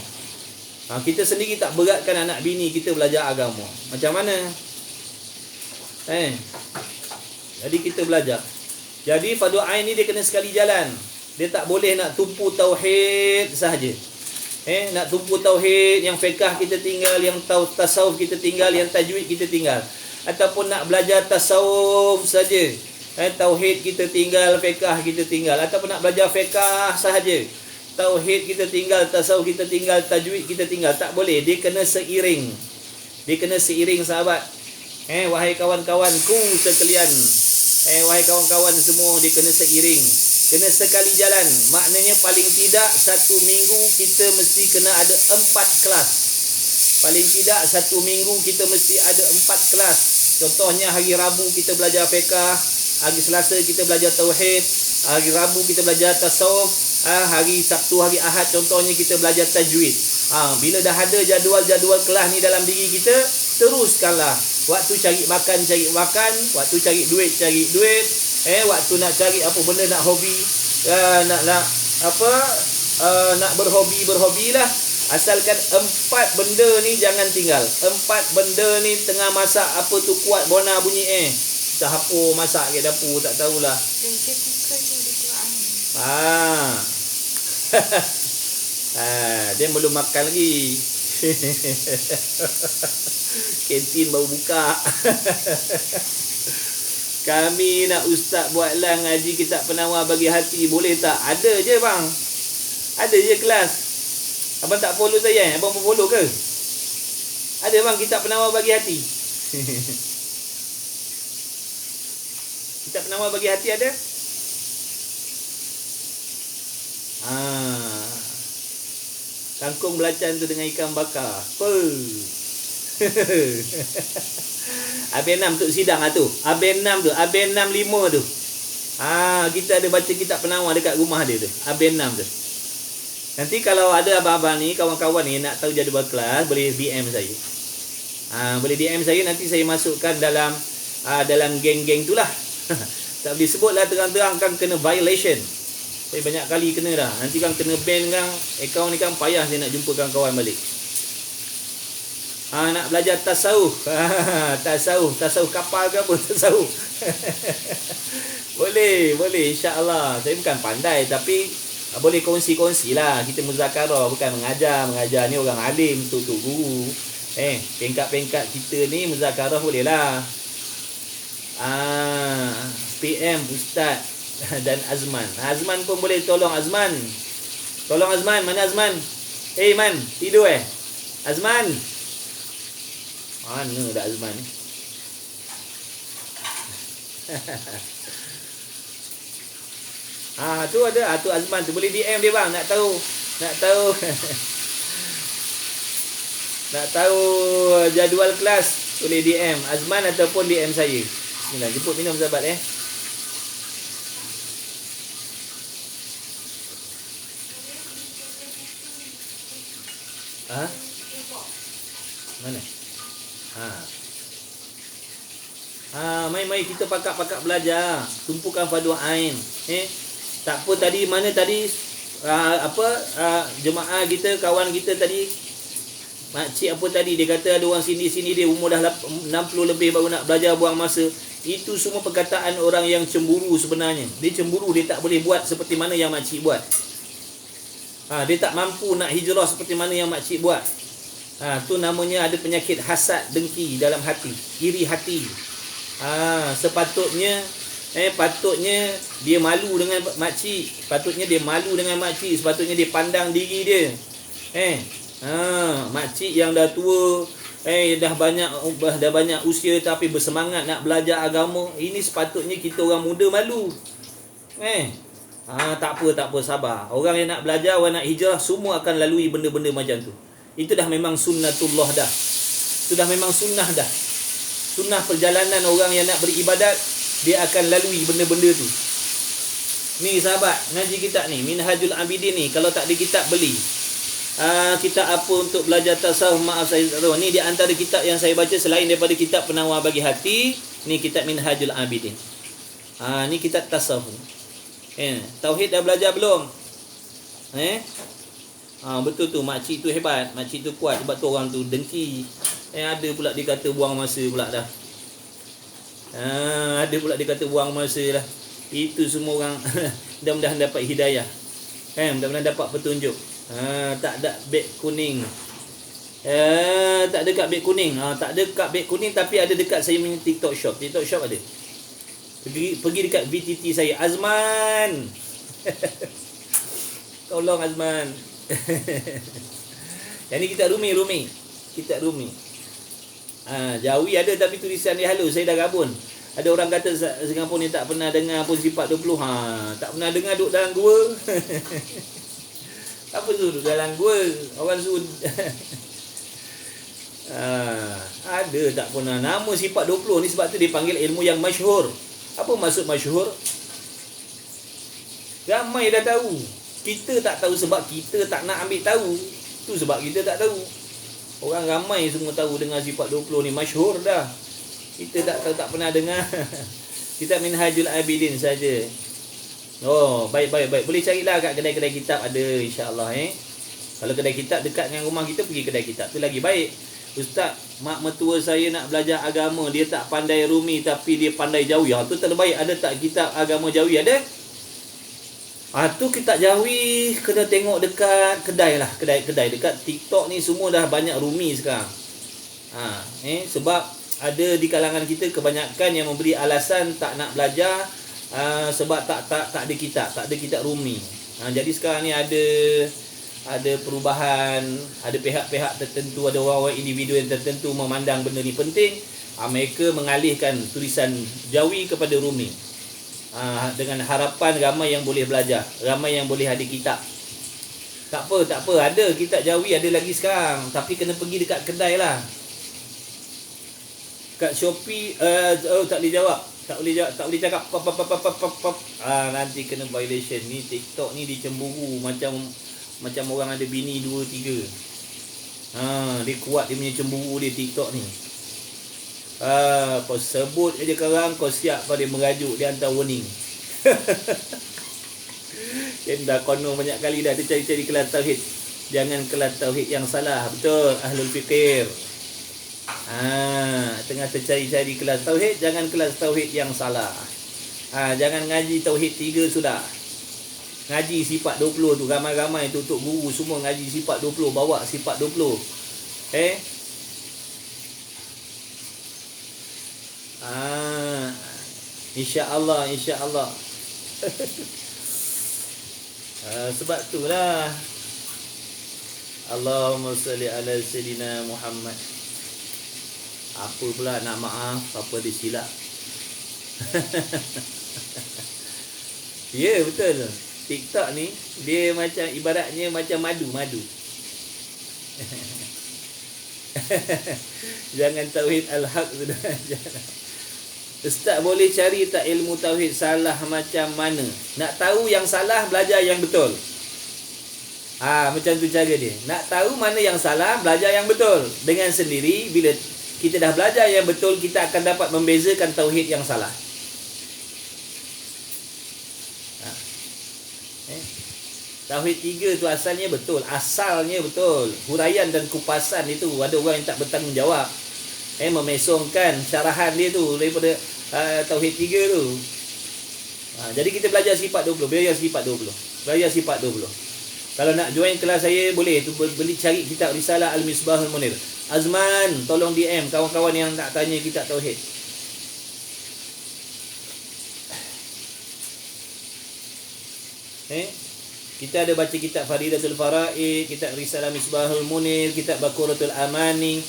A: Kita sendiri tak beratkan anak bini kita belajar agama. Macam mana? Jadi kita belajar. Jadi fardu ain ni dia kena sekali jalan. Dia tak boleh nak tumpu tauhid sahaja. Nak tumpu tauhid, yang fiqh kita tinggal, yang tasawuf kita tinggal, yang tajwid kita tinggal. Ataupun nak belajar tasawuf saja. Tauhid kita tinggal, fiqh kita tinggal. Ataupun nak belajar fiqh sahaja. Tauhid kita tinggal, tasawuf kita tinggal, tajwid kita tinggal. Tak boleh, dia kena seiring. Dia kena seiring sahabat. Wahai kawan-kawanku sekalian. Wahai kawan-kawan semua, dia kena seiring. Kena sekali jalan. Maknanya paling tidak 1 minggu kita mesti kena ada 4 kelas. Paling tidak 1 minggu kita mesti ada 4 kelas. Contohnya hari Rabu kita belajar fiqh, hari Selasa kita belajar tauhid, Hari Rabu kita belajar tasawuf, hari Sabtu, hari Ahad contohnya kita belajar tajwid. Bila dah ada jadual-jadual kelas ni dalam diri kita, teruskanlah. Waktu cari makan, waktu cari duit, waktu nak cari apa benda nak hobi, nak berhobi lah. Asalkan 4 benda ni jangan tinggal. 4 benda ni tengah masak apa tu kuat bona bunyi kita hapur masak kat dapur tak tahulah. Dia belum makan lagi. Kantin baru buka. Kami nak ustaz buatlah ngaji kitab penawar bagi hati, boleh tak? Ada je bang. Ada je kelas. Abang tak follow saya, abang pun follow ke? Ada bang kitab penawar bagi hati. Kitab penawar bagi hati ada? Kangkung belacan tu dengan ikan bakar. AB6 untuk sidang tu. AB6 tu, AB6 5 tu. Kita ada baca kitab penawar dekat rumah dia tu. AB6 tu. Nanti kalau ada abang-abang ni, kawan-kawan ni nak tahu jadual kelas, boleh DM saya. Boleh DM saya, nanti saya masukkan dalam geng-geng tu lah. Tak boleh sebut lah terang-terang kan kena violation. Saya banyak kali kena dah. Nanti kan kena ban kan, akaun ni kan payah saya nak jumpa kawan-kawan balik. Nak belajar tasawuf. Tasawuf kapal ke apa tasawuf. Boleh insya-Allah. Saya bukan pandai tapi boleh kongsi-kongsi lah. Kita muzakarah, bukan mengajar ni orang alim, tu guru. Pengkat-pengkat kita ni muzakarah boleh lah. PM Ustaz dan Azman. Azman pun boleh tolong Azman. Mana Azman? Man, tidur Azman. Mana dah Azman ni? Tu ada tu Azman tu, boleh DM dia bang, nak tahu nak tahu jadual kelas, boleh DM Azman ataupun DM saya. Bismillah, jemput minum sahabat Mana? Mai kita pakak belajar, tumpukan fardu ain. Tak apa tadi mana tadi jemaah kita, kawan kita tadi, makcik apa tadi, dia kata ada orang sini dia umur dah 60 lebih baru nak belajar, buang masa. Itu semua perkataan orang yang cemburu sebenarnya. Dia cemburu, dia tak boleh buat seperti mana yang makcik buat. Dia tak mampu nak hijrah seperti mana yang makcik buat. Tu namanya ada penyakit hasad, dengki dalam hati, iri hati. Sepatutnya dia malu dengan makcik. Sepatutnya dia pandang diri dia. Makcik yang dah tua, dah banyak usia tapi bersemangat nak belajar agama, ini sepatutnya kita orang muda malu. Tak apa, sabar. Orang yang nak belajar, orang nak hijrah, semua akan lalui benda-benda macam tu. Itu dah memang sunnatullah dah. Itu dah memang sunnah dah. Sunnah perjalanan orang yang nak beribadat, dia akan lalui benda-benda tu. Ni sahabat, ngaji kitab ni, Minhajul Abidin ni, kalau tak ada kitab beli. Kitab apa untuk belajar tasawuf, maaf saya tak tahu. Ni di antara kitab yang saya baca selain daripada kitab penawar bagi hati, ni kitab Minhajul Abidin. Ni kitab tasawuf. Tauhid dah belajar belum? Betul tu, makcik tu hebat, makcik tu kuat, sebab tu orang tu dengki. Ada pula dia kata buang masa pula dah. Ada pula dia kata buang masa lah. Itu semua orang mudah-mudahan dapat hidayah. Mudah-mudahan dapat petunjuk. Tak ada beg kuning. Tak ada kat beg kuning. Tak ada kat beg kuning tapi ada dekat saya punya TikTok shop. TikTok shop ada. Pergi dekat VTT saya, Azman. Tolong Azman. Yang ni kita Rumi. Kita Rumi. Jawi ada tapi tulisan dia halus. Saya dah gabun. Ada orang kata Singapura ni tak pernah dengar pun sifat 20. Tak pernah dengar duduk dalam gua. Apa tu duduk dalam gua? Orang suruh. Ada tak pernah. Nama sifat 20 ni sebab tu dipanggil ilmu yang masyhur. Apa maksud masyhur? Ramai dah tahu. Kita tak tahu sebab kita tak nak ambil tahu. Tu sebab kita tak tahu. Orang ramai semua tahu dengan sifat 20 ni, masyhur dah. Kita tak tahu, tak pernah dengar. Kitab Minhajul Abidin saja. Oh, baik. Boleh carilah kat kedai-kedai kitab ada, insya-Allah Kalau kedai kitab dekat dengan rumah kita, pergi kedai kitab tu lagi baik. Ustaz, mak mertua saya nak belajar agama, dia tak pandai Rumi tapi dia pandai Jawi. Tu terbaik. Ada tak kitab agama Jawi? Ada? Tu kitab Jawi kena tengok dekat kedai lah. Kedai dekat TikTok ni semua dah banyak Rumi sekarang. Sebab ada di kalangan kita kebanyakan yang memberi alasan tak nak belajar sebab tak ada kitab Rumi. Jadi sekarang ni ada perubahan, ada pihak-pihak tertentu, ada orang-orang individu yang tertentu memandang benda ni penting. Mereka mengalihkan tulisan Jawi kepada Rumi. Dengan harapan ramai yang boleh belajar, ramai yang boleh ada kitab. Tak apa, ada kitab Jawi ada lagi sekarang, tapi kena pergi dekat kedai lah. Kat Shopee tak boleh jawab. Tak boleh cakap nanti kena violation. Ni TikTok ni dicemburu macam orang ada bini 2 3. Dia kuat dia punya cemburu dia TikTok ni. Kau sebut aja sekarang, kau siap pada merajuk, dia hantar warning. Dah kono banyak kali dah dia cari-cari kelas tauhid. Jangan kelas tauhid yang salah. Betul, ahlul fikir. Tengah tercari-cari kelas tauhid, jangan kelas tauhid yang salah. Jangan ngaji tauhid 3 sudah. Ngaji sifat 20 tu, ramai-ramai tutup guru semua ngaji sifat 20, bawa sifat 20. InsyaAllah. Sebab itulah Allahumma salli ala Sayyidina Muhammad. Apa pula nak maaf, apa dia silap. Ya, betul. TikTok ni dia macam ibaratnya macam madu. Jangan tauhid al-haq sudah. Ustaz boleh cari tak ilmu tauhid salah macam mana? Nak tahu yang salah, belajar yang betul. Macam tu cara dia. Nak tahu mana yang salah, belajar yang betul. Dengan sendiri bila kita dah belajar yang betul, kita akan dapat membezakan tauhid yang salah. Tauhid 3 tu asalnya betul. Huraian dan kupasan itu ada orang yang tak bertanggungjawab. Memesongkan syarahan dia tu daripada tauhid 3 tu. Jadi kita belajar sifat 20. Belajar sifat 20. Kalau nak join kelas saya boleh tu, beli cari kitab Risalah Al-Misbahul Munir. Azman, tolong DM kawan-kawan yang nak tanya kitab tauhid. Kita ada baca kitab Faridatul Faraid, kitab Risalah Misbahul Munir, kitab Baqaratul Amani,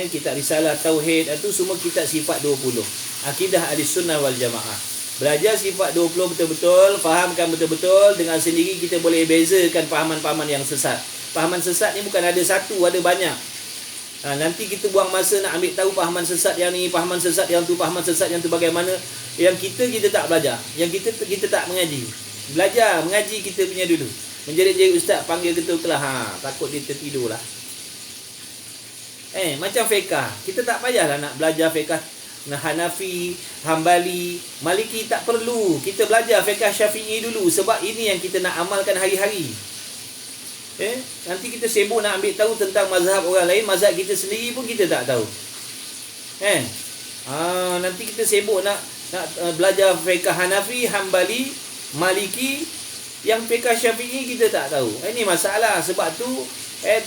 A: kitab Risalah Tauhid. Itu semua kitab sifat 20. Akidah Ahlussunnah wal Jamaah. Belajar sifat 20 betul-betul, fahamkan betul-betul, dengan sendiri kita boleh bezakan pahaman-pahaman yang sesat. Pahaman sesat ni bukan ada satu, ada banyak. Nanti kita buang masa nak ambil tahu pahaman sesat yang ni, pahaman sesat yang tu, pahaman sesat yang tu bagaimana. Yang kita tak belajar, yang kita tak mengaji. Belajar, mengaji kita punya dulu. Menjerit-jerit ustaz, panggil ketua kelas. Takut dia tertidur lah. Macam fiqah. Kita tak payahlah nak belajar fiqah Hanafi, Hambali, Maliki, tak perlu. Kita belajar fiqah Syafi'i dulu. Sebab ini yang kita nak amalkan hari-hari. Nanti kita sibuk nak ambil tahu tentang mazhab orang lain, mazhab kita sendiri pun kita tak tahu. Nanti kita sibuk nak belajar fiqah Hanafi, Hambali, Maliki, yang fiqah Syafi'i kita tak tahu. Ini masalah. Sebab tu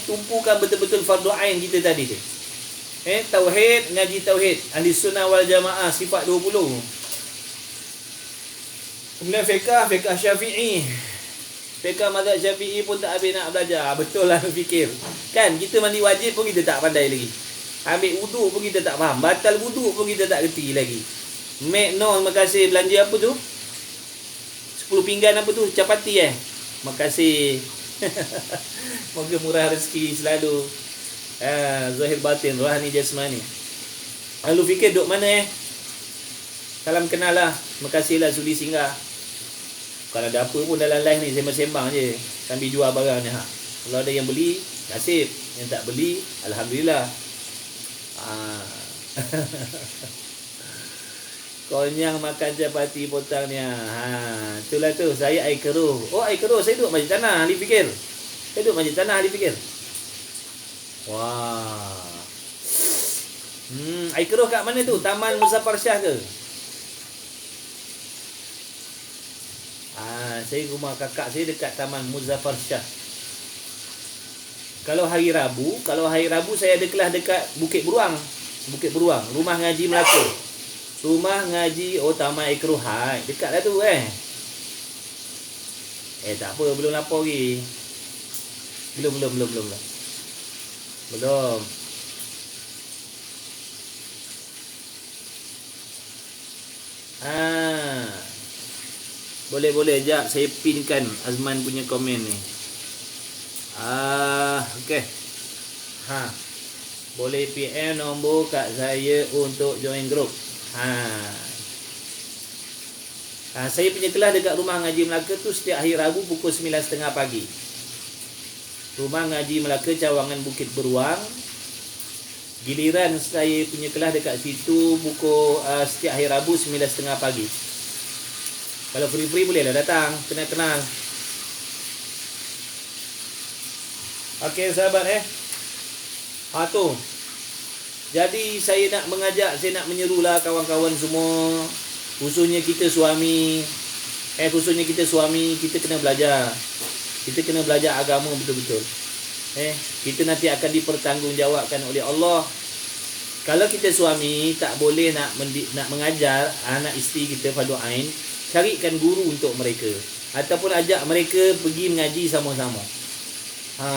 A: tumpukan betul-betul fardu ain kita tadi tu. Tauhid, ngaji tauhid Ahlussunnah wal Jamaah sifat 20. Kemudian fiqah Syafi'i. Fiqah mazhab Syafi'i pun tak habis nak belajar. Betul lah fikir. Kan kita mandi wajib pun kita tak pandai lagi. Ambil wuduk pun kita tak faham. Batal wuduk pun kita tak reti lagi. Terima kasih belanja apa tu? 10 pinggan apa tu? Capati Terima kasih. Moga murah rezeki selalu. Zahir batin, rohani jasmani. Lalu fikir duk mana Salam kenal lah. Terima kasih lah sudi singgah. Kalau ada apa pun dalam live ni sembang-sembang je sambil jual barang ni. Kalau ada yang beli, nasib. Yang tak beli, alhamdulillah. Konyang makan chapati potang ni. Itulah tu. Saya air keruh. Oh, air keruh. Saya duduk masjid tanah. Ahli fikir. Saya duduk masjid tanah. Ahli fikir. Wah. Air keruh kat mana tu? Taman Muzaffar Shah ke? Saya rumah kakak saya dekat Taman Muzaffar Shah. Kalau hari Rabu saya ada kelas dekat Bukit Beruang. Rumah ngaji Melaka. Rumah ngaji Taman Air Keruh. Dekat lah tu tak apa, belum lapor lagi. Belum. Boleh jap saya pinkan Azman punya komen ni. Okey. Boleh PM nombor kat saya untuk join group. Saya punya kelas dekat Rumah Ngaji Melaka tu setiap hari Rabu pukul 9.30 pagi. Rumah Ngaji Melaka, Cawangan Bukit Beruang. Giliran saya punya kelas dekat situ pukul setiap hari Rabu 9.30 pagi. Kalau free-free bolehlah datang, kenal-kenal. Okey sahabat tu. Jadi saya nak mengajak, saya nak menyerulah kawan-kawan semua, khususnya kita suami, kita kena belajar. Kita kena belajar agama betul-betul. Kita nanti akan dipertanggungjawabkan oleh Allah. Kalau kita suami tak boleh nak mengajar anak isteri kita fardu ain, carikan guru untuk mereka ataupun ajak mereka pergi mengaji sama-sama.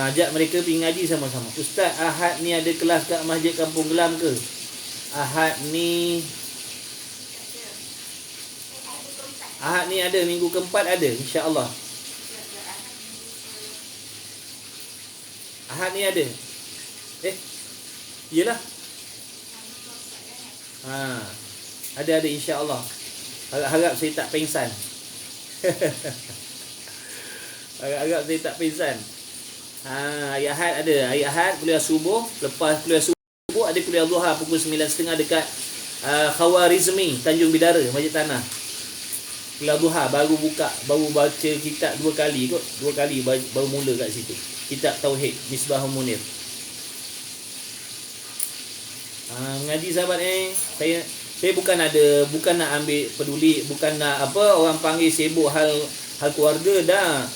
A: Ajak mereka pergi ngaji sama-sama. Ustaz, Ahad ni ada kelas kat Masjid Kampung Gelam ke? Ahad ni ada, minggu keempat ada, insya-Allah. Ahad ni ada. Iyalah. Ada insya-Allah. Harap saya tak pengsan. Harap saya tak pengsan. Hari Ahad ada. Hari Ahad kuliah subuh. Lepas kuliah subuh ada kuliah duha pukul 9.30 dekat Khawarizmi, Tanjung Bidara, Masjid Tanah. Kuliah duha baru baca kitab 2 kali kot. 2 kali baru mula kat situ. Kitab Tauhid Misbahul Munir. Ngaji sahabat saya bukan nak ambil peduli, bukan nak orang panggil sibuk hal keluarga dah.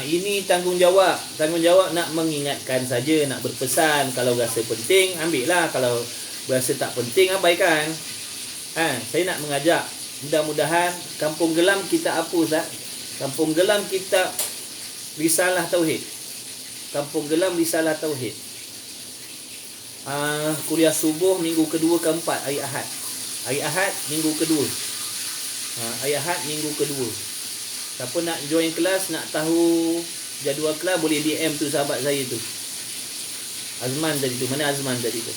A: Ini tanggungjawab nak mengingatkan saja, nak berpesan. Kalau rasa penting ambillah, kalau rasa tak penting abaikan. Saya nak mengajak, mudah-mudahan Kampung Gelam kita apa Ustaz? Kampung Gelam kita Risalah Tauhid. Kampung Gelam Risalah Tauhid. Kuliah subuh minggu kedua keempat, hari Ahad. Hari Ahad minggu kedua. Hari Ahad minggu kedua. Siapa nak join kelas, nak tahu jadual kelas, boleh DM tu sahabat saya tu. Azman tadi tu. Mana Azman tadi tu?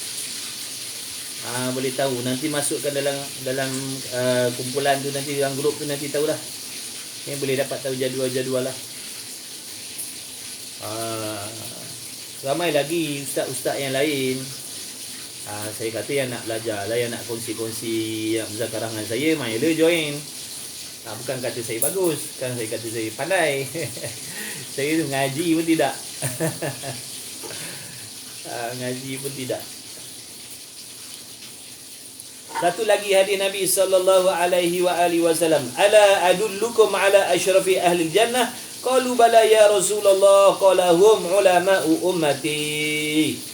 A: Boleh tahu. Nanti masukkan dalam kumpulan tu, nanti dalam grup tu nanti tahulah. Boleh dapat tahu jadual-jadual lah. Ramai lagi ustaz-ustaz yang lain. Saya kata yang nak belajar lah, yang nak kongsi-kongsi yang muzakarah dengan saya, mainlah join. Bukan kata saya bagus, kan saya kata saya pandai. Saya tu ngaji pun tidak. Ngaji pun tidak. Satu lagi hadis Nabi sallallahu alaihi wasallam, ala adullukum ala asyrafi ahli jannah? Qalu bala ya Rasulullah, qala hum ulama'u ummati.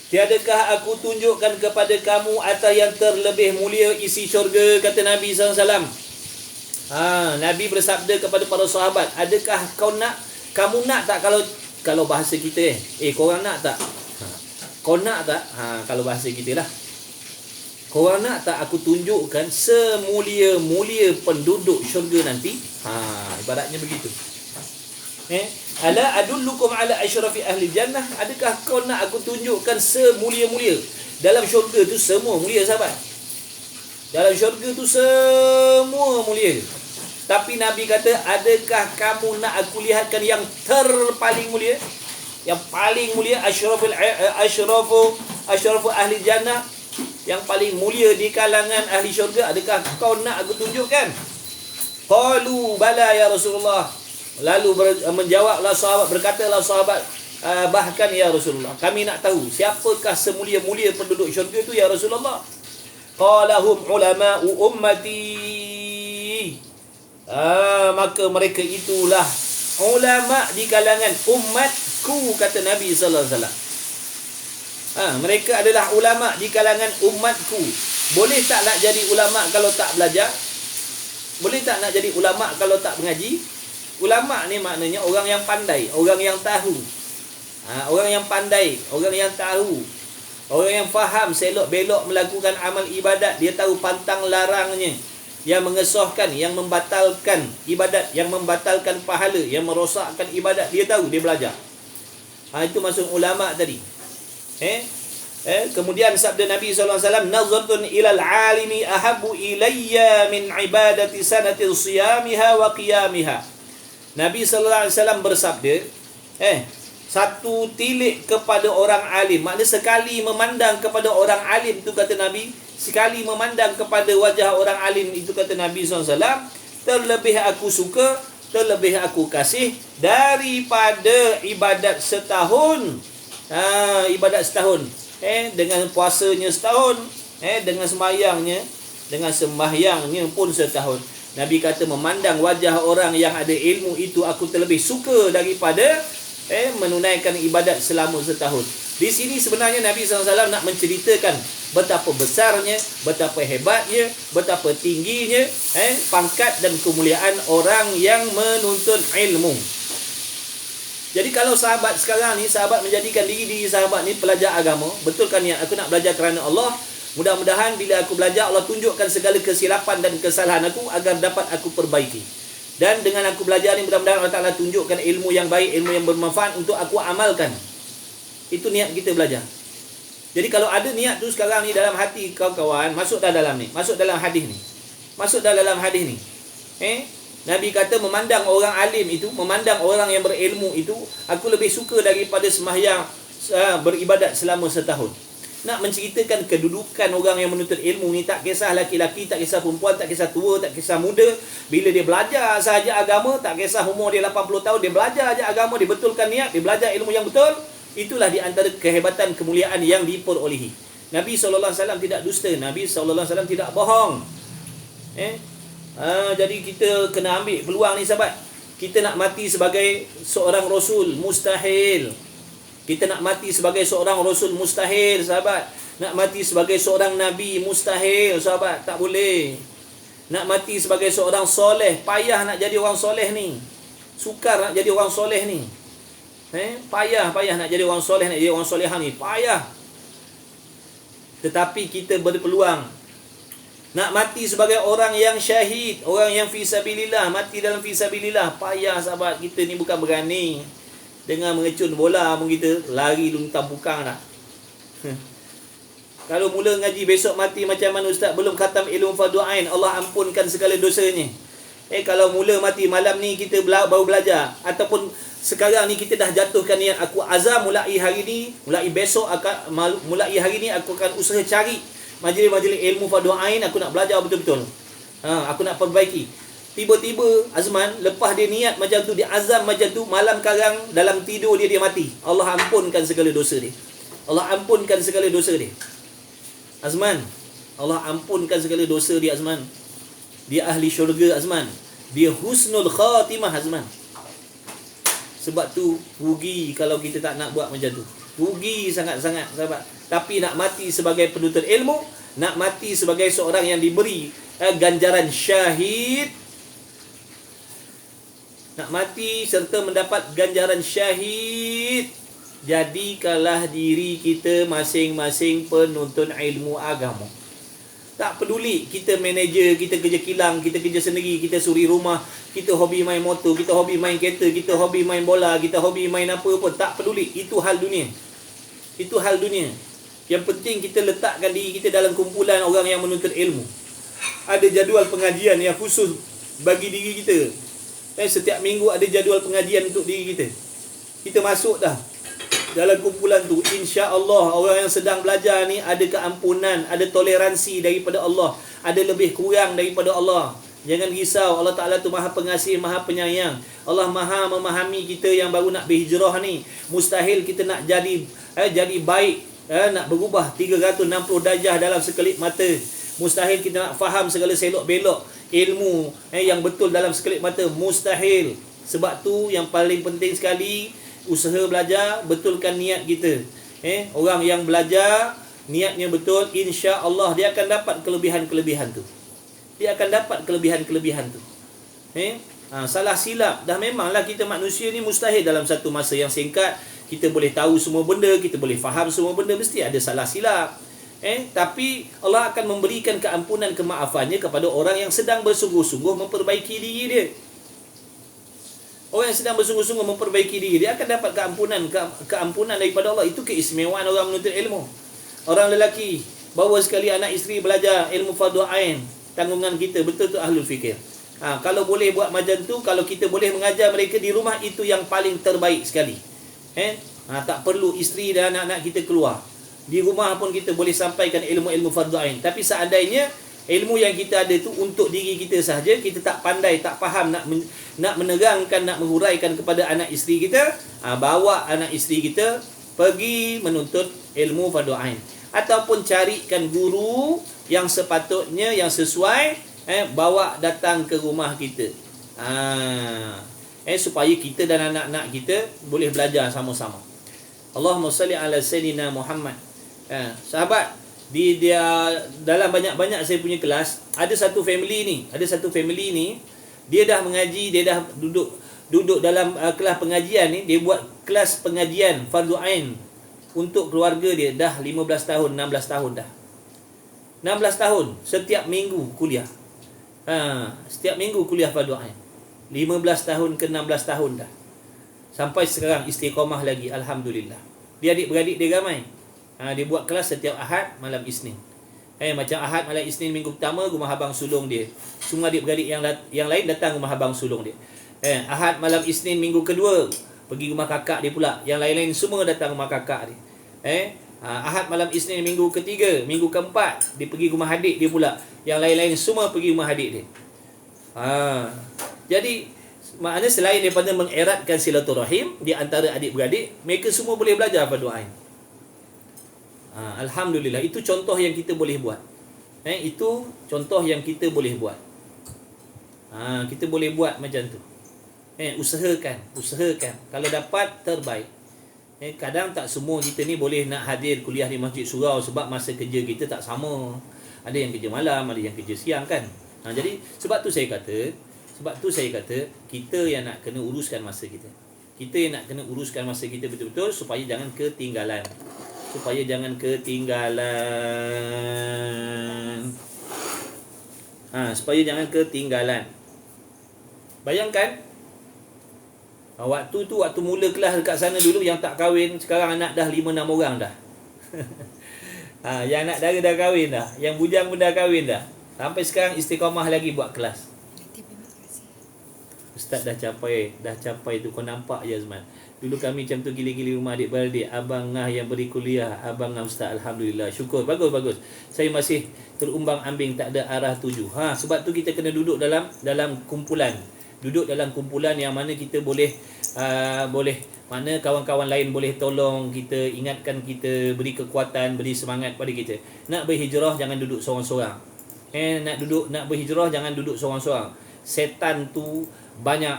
A: Tiadakah aku tunjukkan kepada kamu atas yang terlebih mulia isi syurga, kata Nabi SAW. Nabi bersabda kepada para sahabat, adakah kamu nak tak, kalau bahasa kita korang nak tak? Kau nak tak? Kalau bahasa kita lah. Korang nak tak aku tunjukkan semulia-mulia penduduk syurga nanti? Ibaratnya begitu. Ala adullukum ala asyrafi ahli jannah, adakah kau nak aku tunjukkan semulia-mulia dalam syurga tu? Semua mulia sahabat, dalam syurga tu semua mulia. Tapi Nabi kata, adakah kamu nak aku lihatkan yang terpaling mulia, yang paling mulia, asyrafu ahli jannah, yang paling mulia di kalangan ahli syurga? Adakah kau nak aku tunjukkan? Qalu bala ya Rasulullah. Lalu menjawablah sahabat, berkatalah sahabat, bahkan ya Rasulullah, kami nak tahu siapakah semulia-mulia penduduk syurga itu ya Rasulullah. Qalahum ulama'u ummati. Maka mereka itulah ulama di kalangan umatku, kata Nabi sallallahu alaihi wasallam. Mereka adalah ulama di kalangan umatku. Boleh tak nak jadi ulama kalau tak belajar? Boleh tak nak jadi ulama kalau tak mengaji? Ulama ni maknanya orang yang pandai, orang yang tahu. Orang yang pandai, orang yang tahu, orang yang faham selok belok melakukan amal ibadat. Dia tahu pantang larangnya, yang mengesahkan, yang membatalkan ibadat, yang membatalkan pahala, yang merosakkan ibadat. Dia tahu, dia belajar. Itu maksud ulama tadi. Kemudian sabda Nabi SAW, nazartun ilal alimi ahabbu ilayya min ibadati sanatil siyamiha wa qiyamiha. Nabi SAW bersabda, satu tilik kepada orang alim, maknanya sekali memandang kepada orang alim itu, kata Nabi, sekali memandang kepada wajah orang alim itu, kata Nabi SAW, terlebih aku suka, terlebih aku kasih daripada ibadat setahun. Ibadat setahun, dengan puasanya setahun, dengan sembahyangnya pun setahun. Nabi kata, memandang wajah orang yang ada ilmu itu aku terlebih suka daripada menunaikan ibadat selama setahun. Di sini sebenarnya Nabi SAW nak menceritakan betapa besarnya, betapa hebatnya, betapa tingginya pangkat dan kemuliaan orang yang menuntut ilmu. Jadi kalau sahabat sekarang ni, sahabat menjadikan diri sahabat ni pelajar agama, betul kan niat aku nak belajar kerana Allah? Mudah-mudahan bila aku belajar, Allah tunjukkan segala kesilapan dan kesalahan aku agar dapat aku perbaiki. Dan dengan aku belajar ni, mudah-mudahan Allah Ta'ala tunjukkan ilmu yang baik, ilmu yang bermanfaat untuk aku amalkan. Itu niat kita belajar. Jadi kalau ada niat tu sekarang ni dalam hati kawan-kawan, masuk dah dalam ni, masuk dalam hadis ni. Masuk dah dalam hadis ni. Nabi kata, memandang orang alim itu, memandang orang yang berilmu itu, aku lebih suka daripada sembahyang beribadat selama setahun. Nak menceritakan kedudukan orang yang menuntut ilmu ni, tak kisah laki-laki, tak kisah perempuan, tak kisah tua, tak kisah muda. Bila dia belajar sahaja agama, tak kisah umur dia 80 tahun, dia belajar saja agama, dia betulkan niat, dia belajar ilmu yang betul. Itulah di antara kehebatan, kemuliaan yang diperolehi. Nabi SAW tidak dusta, Nabi SAW tidak bohong. Jadi kita kena ambil peluang ni sahabat. Kita nak mati sebagai seorang Rasul, mustahil. Kita nak mati sebagai seorang Rasul, mustahil sahabat. Nak mati sebagai seorang Nabi, mustahil sahabat. Tak boleh. Nak mati sebagai seorang soleh, payah nak jadi orang soleh ni. Sukar nak jadi orang soleh ni. Payah nak jadi orang soleh, nak jadi orang solehah ni, payah. Tetapi kita berpeluang nak mati sebagai orang yang syahid, orang yang fisabilillah, mati dalam fisabilillah. Payah sahabat. Kita ni bukan berani dengan mengecun bola pun kita lari luntang pukang dah. Kalau mula ngaji besok mati macam mana ustaz? Belum khatam ilmu fardu ain, Allah ampunkan segala dosanya. Kalau mula mati malam ni kita baru belajar, ataupun sekarang ni kita dah jatuhkan niat, aku azam mulai hari ni, mulai besok mulai hari ni aku akan usaha cari majlis-majlis ilmu fardu ain, aku nak belajar betul-betul. Aku nak perbaiki. Tiba-tiba Azman, lepas dia niat macam tu, dia azam macam tu, malam karang dalam tidur dia mati. Allah ampunkan segala dosa dia. Allah ampunkan segala dosa dia. Azman, Allah ampunkan segala dosa dia Azman. Dia ahli syurga Azman. Dia husnul khatimah Azman. Sebab tu rugi kalau kita tak nak buat macam tu. Rugi sangat-sangat sahabat. Tapi nak mati sebagai penuntut ilmu, nak mati sebagai seorang yang diberi ganjaran syahid, nak mati serta mendapat ganjaran syahid, jadikanlah diri kita masing-masing penuntut ilmu agama. Tak peduli kita manager, kita kerja kilang, kita kerja sendiri, kita suri rumah, kita hobi main motor, kita hobi main kereta, kita hobi main bola, kita hobi main apa pun, tak peduli. Itu hal dunia. Itu hal dunia. Yang penting kita letakkan diri kita dalam kumpulan orang yang menuntut ilmu. Ada jadual pengajian yang khusus bagi diri kita. Setiap minggu ada jadual pengajian untuk diri kita. Kita masuk dah dalam kumpulan tu, insya-Allah orang yang sedang belajar ni ada keampunan, ada toleransi daripada Allah, ada lebih kurang daripada Allah. Jangan risau, Allah Taala tu Maha Pengasih, Maha Penyayang. Allah Maha memahami kita yang baru nak berhijrah ni. Mustahil kita nak jadi baik, nak berubah 360 darjah dalam sekelip mata. Mustahil kita nak faham segala selok belok ilmu yang betul dalam sekelip mata. Mustahil. Sebab tu yang paling penting sekali, usaha belajar, betulkan niat kita. Orang yang belajar niatnya betul, insya-Allah dia akan dapat kelebihan-kelebihan tu. Dia akan dapat kelebihan-kelebihan tu. Salah silap, dah memanglah kita manusia ni mustahil dalam satu masa yang singkat kita boleh tahu semua benda, kita boleh faham semua benda, mesti ada salah silap. Tapi Allah akan memberikan keampunan, kemaafannya kepada orang yang sedang bersungguh-sungguh memperbaiki diri dia. Orang yang sedang bersungguh-sungguh memperbaiki diri dia akan dapat keampunan daripada Allah. Itu keistimewaan orang menuntut ilmu. Orang lelaki bawa sekali anak isteri belajar ilmu fardu ain, tanggungan kita betul tu ahlul fikir. Kalau boleh buat macam tu, kalau kita boleh mengajar mereka di rumah, itu yang paling terbaik sekali. Tak perlu isteri dan anak-anak kita keluar. Di rumah pun kita boleh sampaikan ilmu-ilmu fardu ain. Tapi seandainya ilmu yang kita ada tu untuk diri kita sahaja, kita tak pandai, tak faham nak menerangkan, nak menguraikan kepada anak isteri kita, bawa anak isteri kita pergi menuntut ilmu fardu ain, ataupun carikan guru yang sepatutnya, yang sesuai, bawa datang ke rumah kita, supaya kita dan anak-anak kita boleh belajar sama-sama. Allahumma salli ala sayyidina Muhammad. Sahabat, dia dalam banyak-banyak saya punya kelas, ada satu family ni, dia dah mengaji, dia dah duduk dalam kelas pengajian ni, dia buat kelas pengajian fardu ain untuk keluarga dia dah 15 tahun, 16 tahun dah. 16 tahun setiap minggu kuliah. Setiap minggu kuliah fardu ain. 15 tahun ke 16 tahun dah. Sampai sekarang istiqamah lagi, alhamdulillah. Dia adik-beradik dia ramai. Dia buat kelas setiap Ahad malam Isnin. Macam Ahad malam Isnin minggu pertama, rumah abang sulung dia. Semua adik-beradik yang lain datang rumah abang sulung dia. Ahad malam Isnin minggu kedua, pergi rumah kakak dia pula. Yang lain-lain semua datang rumah kakak dia. Ahad malam Isnin minggu ketiga, minggu keempat, dia pergi rumah adik dia pula. Yang lain-lain semua pergi rumah adik dia. Jadi maknanya selain daripada mengeratkan silaturahim di antara adik-beradik, mereka semua boleh belajar fardu ain. Alhamdulillah, itu contoh yang kita boleh buat. Itu contoh yang kita boleh buat. Kita boleh buat macam tu. Usahakan. Kalau dapat, terbaik. Kadang tak semua kita ni boleh nak hadir kuliah di Masjid Surau sebab masa kerja kita tak sama. Ada yang kerja malam, ada yang kerja siang kan. Jadi sebab tu saya kata kita yang nak kena uruskan masa kita. Kita yang nak kena uruskan masa kita betul-betul supaya jangan ketinggalan. Supaya jangan ketinggalan. Bayangkan waktu mula kelas dekat sana dulu, yang tak kahwin sekarang anak dah 5-6 orang dah. Yang anak dara dah kahwin dah, yang bujang pun dah kahwin dah. Sampai sekarang istiqamah lagi buat kelas. Ustaz dah capai tu, kau nampak je Azman. Dulu kami macam tu, gila-gila rumah adik-beradik. Abang Ngah yang beri kuliah, Abang Ngah Ustaz, alhamdulillah, syukur, bagus. Saya masih terumbang-ambing, tak ada arah tuju. Sebab tu kita kena duduk dalam kumpulan. Duduk dalam kumpulan yang mana kita boleh mana kawan-kawan lain boleh tolong kita, ingatkan kita, beri kekuatan, beri semangat pada kita. Nak berhijrah jangan duduk seorang-seorang. Nak berhijrah jangan duduk seorang-seorang. Setan tu banyak,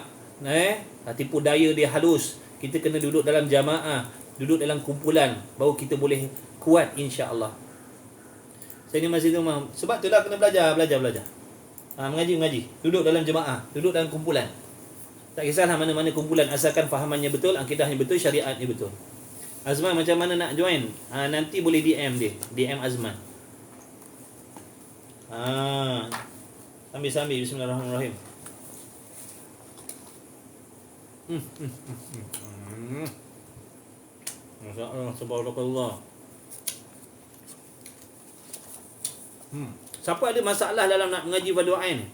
A: tipu daya dia halus. Kita kena duduk dalam jamaah, duduk dalam kumpulan, baru kita boleh kuat, insya-Allah. Saya ni masih tu, sebab tu dah kena belajar. Mengaji. Duduk dalam jemaah, duduk dalam kumpulan. Tak kisahlah mana-mana kumpulan, asalkan fahamannya betul, akidahnya betul, syariatnya betul. Azman macam mana nak join? Nanti boleh DM dia, DM Azman. Sambil bismillahirrahmanirrahim. Masya-Allah, subhanallah. Siapa ada masalah dalam nak mengaji fardu ain?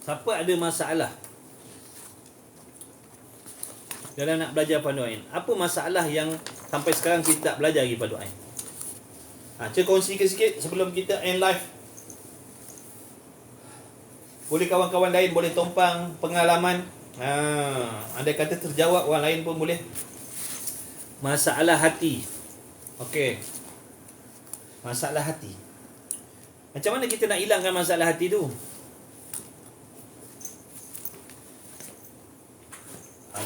A: Siapa ada masalah dalam nak belajar fardu ain? Apa masalah yang sampai sekarang kita tak belajar lagi fardu ain? Cuba kongsikan sikit sebelum kita end live. Boleh kawan-kawan lain boleh tumpang pengalaman. Andai kata terjawab, orang lain pun boleh. Masalah hati. Okey. Masalah hati. Macam mana kita nak hilangkan masalah hati tu?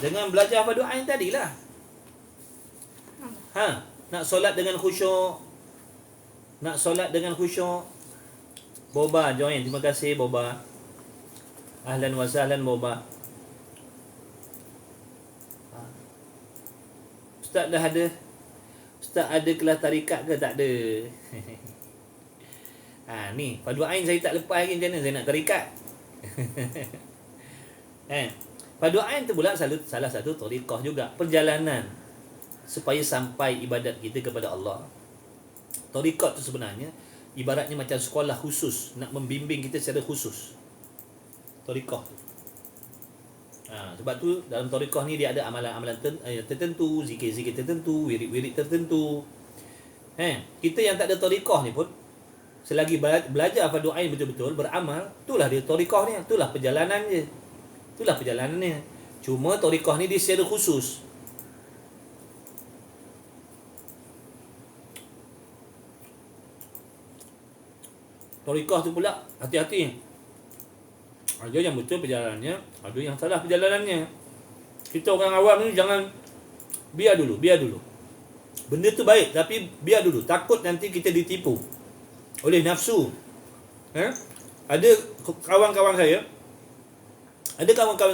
A: Dengan belajar fardu ain tadilah. Nak solat dengan khusyuk. Boba join. Terima kasih Boba. Ahlan wa sahlan Boba. Ustaz dah ada. Ustaz ada kelas tarikat ke? Tak ada. Ni fardu ain saya tak lepas lagi, macam mana saya nak tarikat? Fardu ain tu pula salah satu tariqah juga, perjalanan supaya sampai ibadat kita kepada Allah. Tariqah tu sebenarnya ibaratnya macam sekolah khusus nak membimbing kita secara khusus. Tariqah tu. Sebab tu dalam tariqah ni dia ada amalan-amalan tertentu, zikir-zikir tertentu, wirid-wirid tertentu. Kita yang tak ada tariqah ni pun selagi belajar fardu ain betul-betul beramal, itulah dia tariqah ni, itulah perjalanan dia. Itulah perjalanannya. Cuma tariqah ni dia secara khusus. Tariqah tu pula hati-hati. Ada yang betul perjalanannya, ada yang salah perjalanannya. Kita orang awam ni jangan biar dulu. Benda tu baik tapi biar dulu. Takut nanti kita ditipu oleh nafsu. Ada kawan-kawan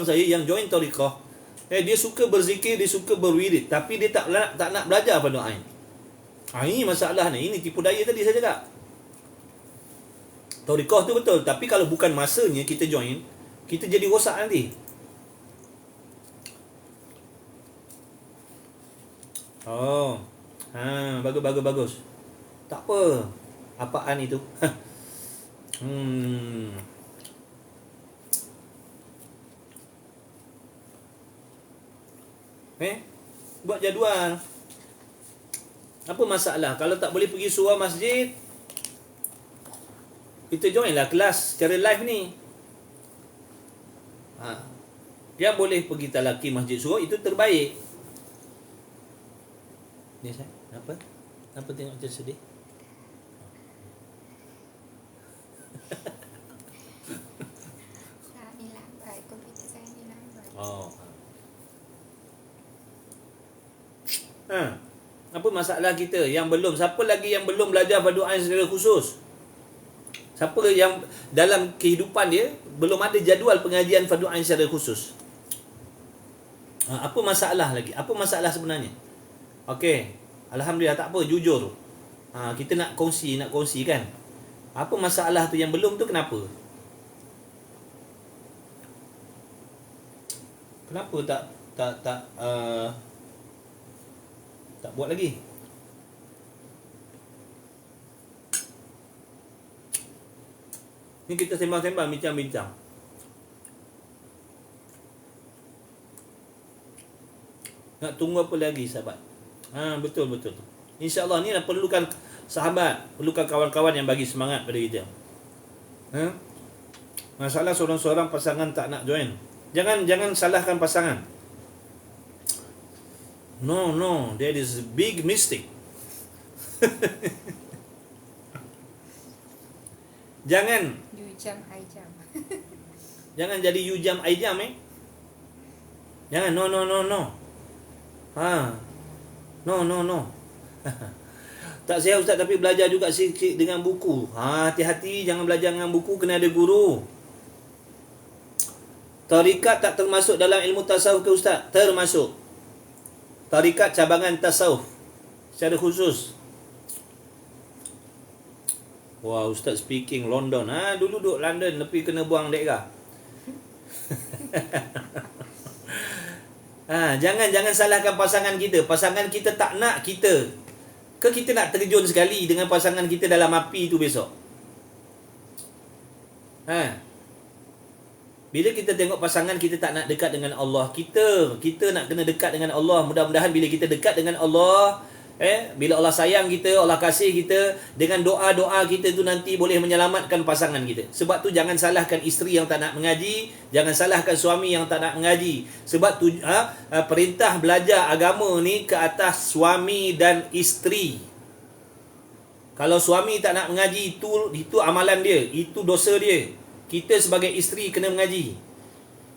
A: saya yang join tariqah. Dia suka berzikir, dia suka berwirid, tapi dia tak nak belajar fardu ain. Ini masalah ni. Ini tipu daya tadi saya cakap. Tariqah tu betul, tapi kalau bukan masanya kita join, kita jadi rosak nanti. Bagus. Tak apa. Apaan itu? Buat jadual. Apa masalah? Kalau tak boleh pergi surau masjid, kita join lah kelas secara live ni. Dia boleh pergi talaki masjid surau, itu terbaik. Ni saya, kenapa? Kenapa tengok macam sedih?
B: Ni lambat, komputer saya ni lambat.
A: Apa masalah kita yang belum? Siapa lagi yang belum belajar fardu ain secara khusus? Siapa yang dalam kehidupan dia belum ada jadual pengajian fardu ain secara khusus? Apa masalah lagi? Apa masalah sebenarnya? Okey, alhamdulillah, tak apa, jujur. Kita nak kongsi kan. Apa masalah tu yang belum tu, kenapa? Kenapa tak buat lagi? Ni kita sembang-sembang, bincang-bincang. Nak tunggu apa lagi, sahabat? Betul. InsyaAllah ni perlukan sahabat, perlukan kawan-kawan yang bagi semangat pada kita. Masalah seorang-seorang pasangan tak nak join. Jangan salahkan pasangan. No, that is a big mistake. Jangan
B: You jam, I jam.
A: Jangan jadi you jam, I jam. Jangan, no. No. Tak saya ustaz, tapi belajar juga sikit dengan buku. Hati-hati, jangan belajar dengan buku, kena ada guru. Tarikat tak termasuk dalam ilmu tasawuf ke ustaz? Termasuk. Tarikat cabangan tasawuf. secara khusus. Wah, Ustaz speaking London. Dulu duduk London tapi kena buang daerah. Jangan salahkan pasangan kita. Pasangan kita tak nak kita. Ke kita nak terjun sekali dengan pasangan kita dalam api tu besok? Bila kita tengok pasangan kita tak nak dekat dengan Allah, kita nak kena dekat dengan Allah. Mudah-mudahan bila kita dekat dengan Allah, bila Allah sayang kita, Allah kasih kita, dengan doa-doa kita tu nanti boleh menyelamatkan pasangan kita. Sebab tu jangan salahkan isteri yang tak nak mengaji, jangan salahkan suami yang tak nak mengaji. Sebab tu perintah belajar agama ni ke atas suami dan isteri. Kalau suami tak nak mengaji, itu amalan dia, itu dosa dia. Kita sebagai isteri kena mengaji.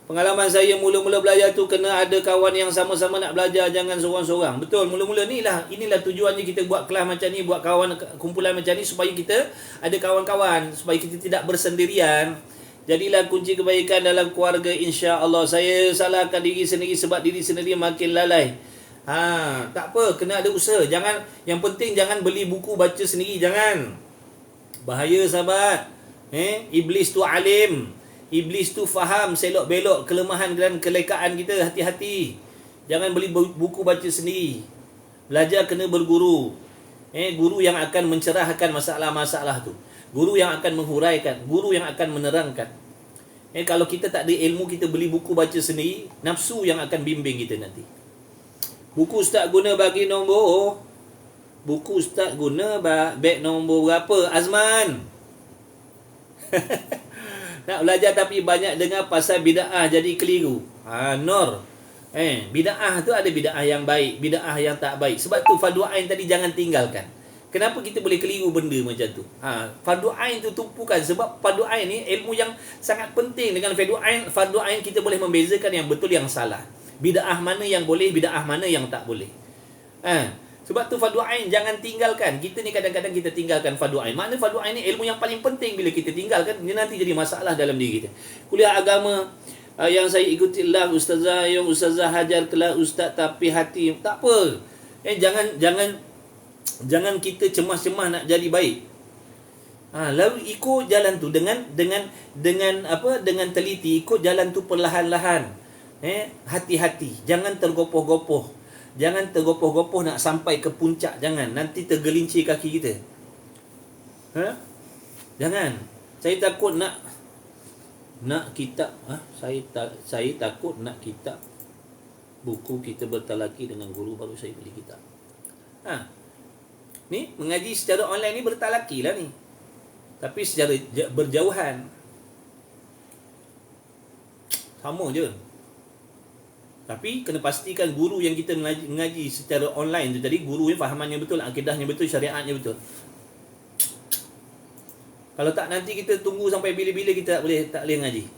A: Pengalaman saya mula-mula belajar tu kena ada kawan yang sama-sama nak belajar, jangan seorang-seorang. Betul, mula-mula inilah tujuannya kita buat kelas macam ni, buat kawan kumpulan macam ni supaya kita ada kawan-kawan, supaya kita tidak bersendirian. Jadilah kunci kebaikan dalam keluarga, insya-Allah. Saya salahkan diri sendiri sebab diri sendiri makin lalai. Tak apa, kena ada usaha. Yang penting jangan beli buku baca sendiri, jangan. Bahaya sahabat. Iblis tu alim. Iblis tu faham selok-belok kelemahan dan kelekaan kita. Hati-hati. Jangan beli buku baca sendiri. Belajar kena berguru. Guru yang akan mencerahkan masalah-masalah tu. Guru yang akan menghuraikan. Guru yang akan menerangkan. Kalau kita tak ada ilmu, kita beli buku baca sendiri, nafsu yang akan bimbing kita nanti. Buku Ustaz guna bagi nombor. Buku Ustaz guna beg nombor berapa, Azman? Nak belajar tapi banyak dengar pasal bida'ah jadi keliru. Nur. Bida'ah tu ada bida'ah yang baik, bida'ah yang tak baik. Sebab tu fardu ain tadi jangan tinggalkan. Kenapa kita boleh keliru benda macam tu? Fardu ain tu tumpukan. Sebab fardu ain ni ilmu yang sangat penting. Dengan fardu ain kita boleh membezakan yang betul yang salah. Bida'ah mana yang boleh, bida'ah mana yang tak boleh. Sebab tu fardu ain jangan tinggalkan. Kita ni kadang-kadang kita tinggalkan fardu ain. Makna fardu ain ni ilmu yang paling penting. Bila kita tinggalkan, dia nanti jadi masalah dalam diri kita. Kuliah agama yang saya ikuti lah ustazah yang ustazah hajar kelas ustaz tapi hati tak apa. Jangan kita cemas-cemas nak jadi baik. Lalu ikut jalan tu dengan teliti, ikut jalan tu perlahan-lahan. Hati-hati, jangan tergopoh-gopoh. Jangan tergopoh-gopoh nak sampai ke puncak. Jangan, nanti tergelincir kaki kita. Jangan. Saya takut nak kitab. Saya takut nak kitab buku kita bertalaki dengan guru baru saya beli kitab. Ni mengaji secara online ni bertalaki lah ni. Tapi secara berjauhan. Sama je. Tapi kena pastikan guru yang kita mengaji secara online tu tadi, guru yang fahamannya betul, akidahnya betul, syariatnya betul. Kalau tak nanti kita tunggu sampai bila-bila kita tak boleh mengaji.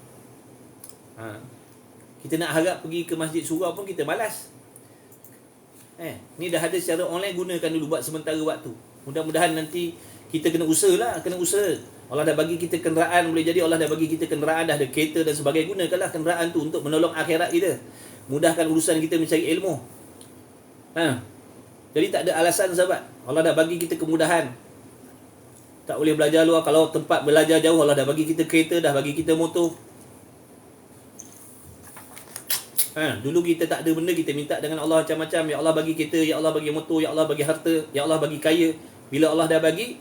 A: Kita nak harap pergi ke masjid surau pun kita malas. Ni dah ada secara online, gunakan dulu buat sementara waktu. Mudah-mudahan nanti kita kena usaha. Allah dah bagi kita kenderaan, boleh jadi Allah dah bagi kita kenderaan, dah ada kereta dan sebagainya. Gunakanlah kenderaan tu untuk menolong akhirat kita. Mudahkan urusan kita mencari ilmu. Jadi tak ada alasan sahabat. Allah dah bagi kita kemudahan. Tak boleh belajar luar. Kalau tempat belajar jauh, Allah dah bagi kita kereta, dah bagi kita motor. Dulu kita tak ada benda, kita minta dengan Allah macam-macam. Ya Allah bagi kereta, Ya Allah bagi motor, Ya Allah bagi harta, Ya Allah bagi kaya. Bila Allah dah bagi,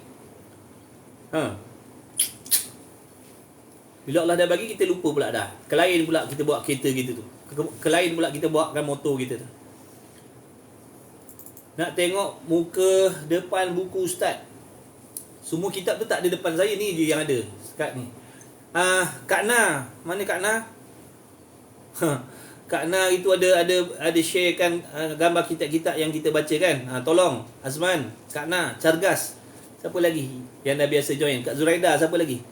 A: bila Allah dah bagi, kita lupa pula dah. Kelain pula kita bawa kereta gitu tu. Kelain pula kita bawakan motor kita tu. Nak tengok muka depan buku ustaz. Semua kitab tu tak ada depan saya, ni je yang ada sekat ni. Kak Na, mana Kak Na? Kak Na itu ada sharekan gambar kitab-kitab yang kita baca kan. Tolong Azman, Kak Na, Cargas. Siapa lagi yang dah biasa join? Kak Zuraida, siapa lagi?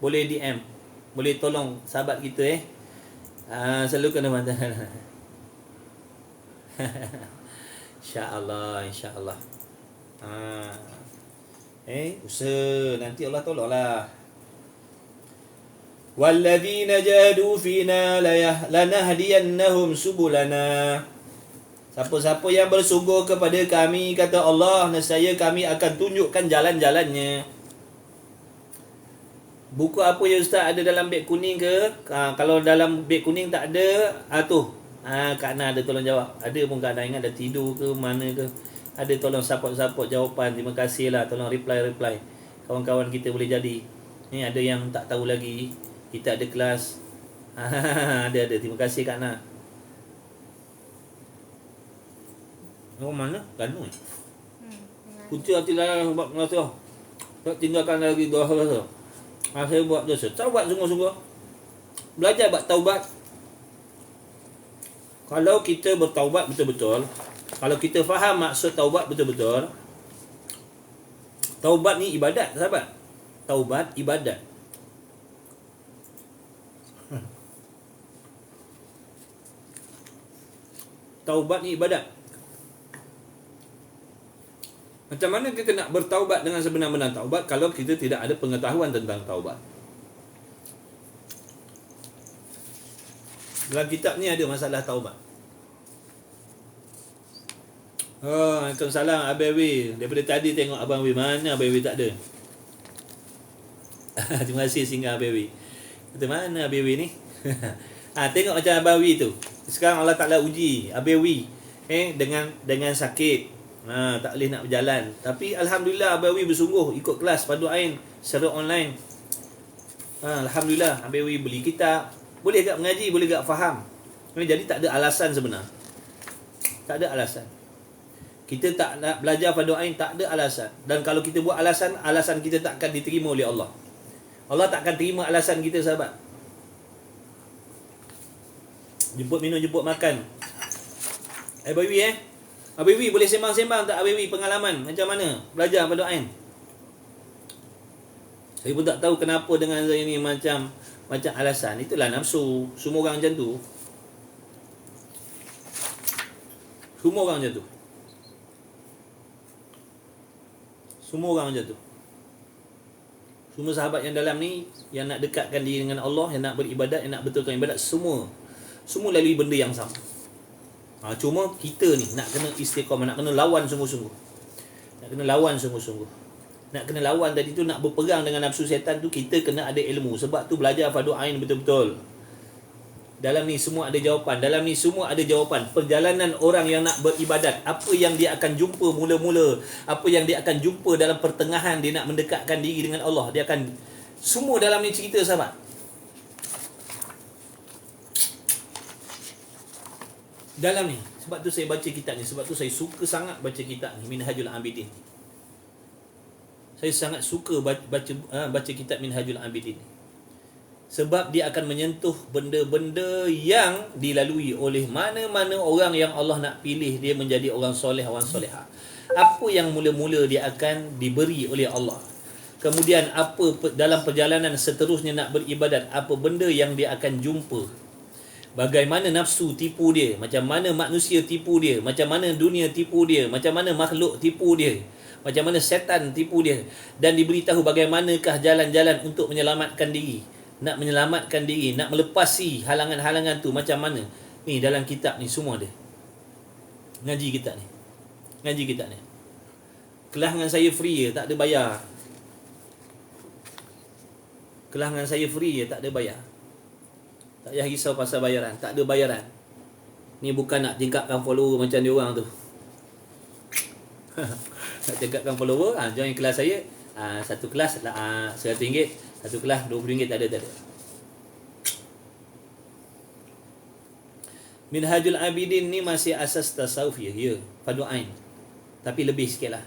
A: Boleh DM. Boleh tolong sahabat kita selalu kena bantu. InsyaAllah. Usaha, nanti Allah tolonglah. Walladzina jahadu fina lanahdiyannahum subulana. Siapa-siapa yang bersungguh kepada kami, kata Allah, nescaya kami akan tunjukkan jalan-jalannya. Buku apa ya Ustaz ada dalam beg kuning ke? Kalau dalam beg kuning tak ada, Kak Na ada tolong jawab. Ada pun Kak Na ingat dah tidur ke mana ke. Ada tolong support jawapan. Terima kasih lah, tolong reply. Kawan-kawan kita boleh jadi. Ni ada yang tak tahu lagi. Kita ada kelas. Ada. Terima kasih Kak Na. Oh mana? Kanu eh? Kunci hati lalang buat dosa. Tak tinggalkan lagi dosa. Saya buat dosa. Taubat sungguh-sungguh. Belajar buat taubat. Kalau kita bertaubat betul-betul, kalau kita faham maksud taubat betul-betul, taubat ni ibadat, sahabat. Taubat ibadat. Taubat ni ibadat. Macam mana kita nak bertaubat dengan sebenar-benar taubat kalau kita tidak ada pengetahuan tentang taubat? Dalam kitab ni ada masalah taubat. Waalaikumsalam Abang Wi. Daripada tadi tengok Abang Wi. Mana Abang Wi tak ada? Terima kasih singgah Abang Wi. Kata mana Abang Wi ni? Tengok macam Abang Wi tu. Sekarang Allah Ta'ala uji Abang Wi dengan sakit. Tak boleh nak berjalan. Tapi Alhamdulillah Abang Wi bersungguh ikut kelas Fadu Ain secara online. Alhamdulillah Abang Wi beli kitab. Boleh tak mengaji, boleh tak faham. Jadi tak ada alasan sebenar. Tak ada alasan. Kita tak nak belajar Fadu Ain, tak ada alasan. Dan kalau kita buat alasan kita tak akan diterima oleh Allah. Allah tak akan terima alasan kita, sahabat. Jemput minum, jemput makan. Abang Wi Abang Wi boleh sembang-sembang tak Abang Wi pengalaman macam mana belajar Fadu Ain? Saya pun tak tahu kenapa dengan saya ni macam alasan. Itulah nafsu. Semua orang macam tu. Semua orang macam tu. Semua sahabat yang dalam ni, yang nak dekatkan diri dengan Allah, yang nak beribadat, yang nak betulkan ibadat, semua lalui benda yang sama. Cuma kita ni nak kena istiqamah, nak kena lawan sungguh-sungguh. Nak kena lawan tadi tu, nak berperang dengan nafsu syaitan tu, kita kena ada ilmu. Sebab tu belajar Fadu Ain betul-betul. Dalam ni semua ada jawapan. Perjalanan orang yang nak beribadat, apa yang dia akan jumpa mula-mula, apa yang dia akan jumpa dalam pertengahan dia nak mendekatkan diri dengan Allah, dia akan semua dalam ni cerita, sahabat. Dalam ni, sebab tu saya baca kitab ni, sebab tu saya suka sangat baca kitab ni, Minhajul Abidin. Saya sangat suka baca kitab Minhajul Abidin. Sebab dia akan menyentuh benda-benda yang dilalui oleh mana-mana orang yang Allah nak pilih dia menjadi orang soleh, orang solehah. Apa yang mula-mula dia akan diberi oleh Allah. Kemudian apa dalam perjalanan seterusnya nak beribadat, apa benda yang dia akan jumpa. Bagaimana nafsu tipu dia, macam mana manusia tipu dia, macam mana dunia tipu dia, macam mana makhluk tipu dia, macam mana setan tipu dia, dan diberitahu bagaimanakah jalan-jalan untuk menyelamatkan diri, nak melepasi halangan-halangan tu macam mana. Ni dalam kitab ni semua ada. Ngaji kitab ni. Kelas dengan saya free je, tak ada bayar. Tak payah risau pasal bayaran. Tak ada bayaran. Ni bukan nak tingkatkan follower macam dia orang tu. Nak tingkatkan follower, join kelas saya. Satu kelas RM100, satu kelas RM20, tak ada. Minhajul Abidin ni masih asas tasawuf ya, Fadu Ain. Tapi lebih sikit lah.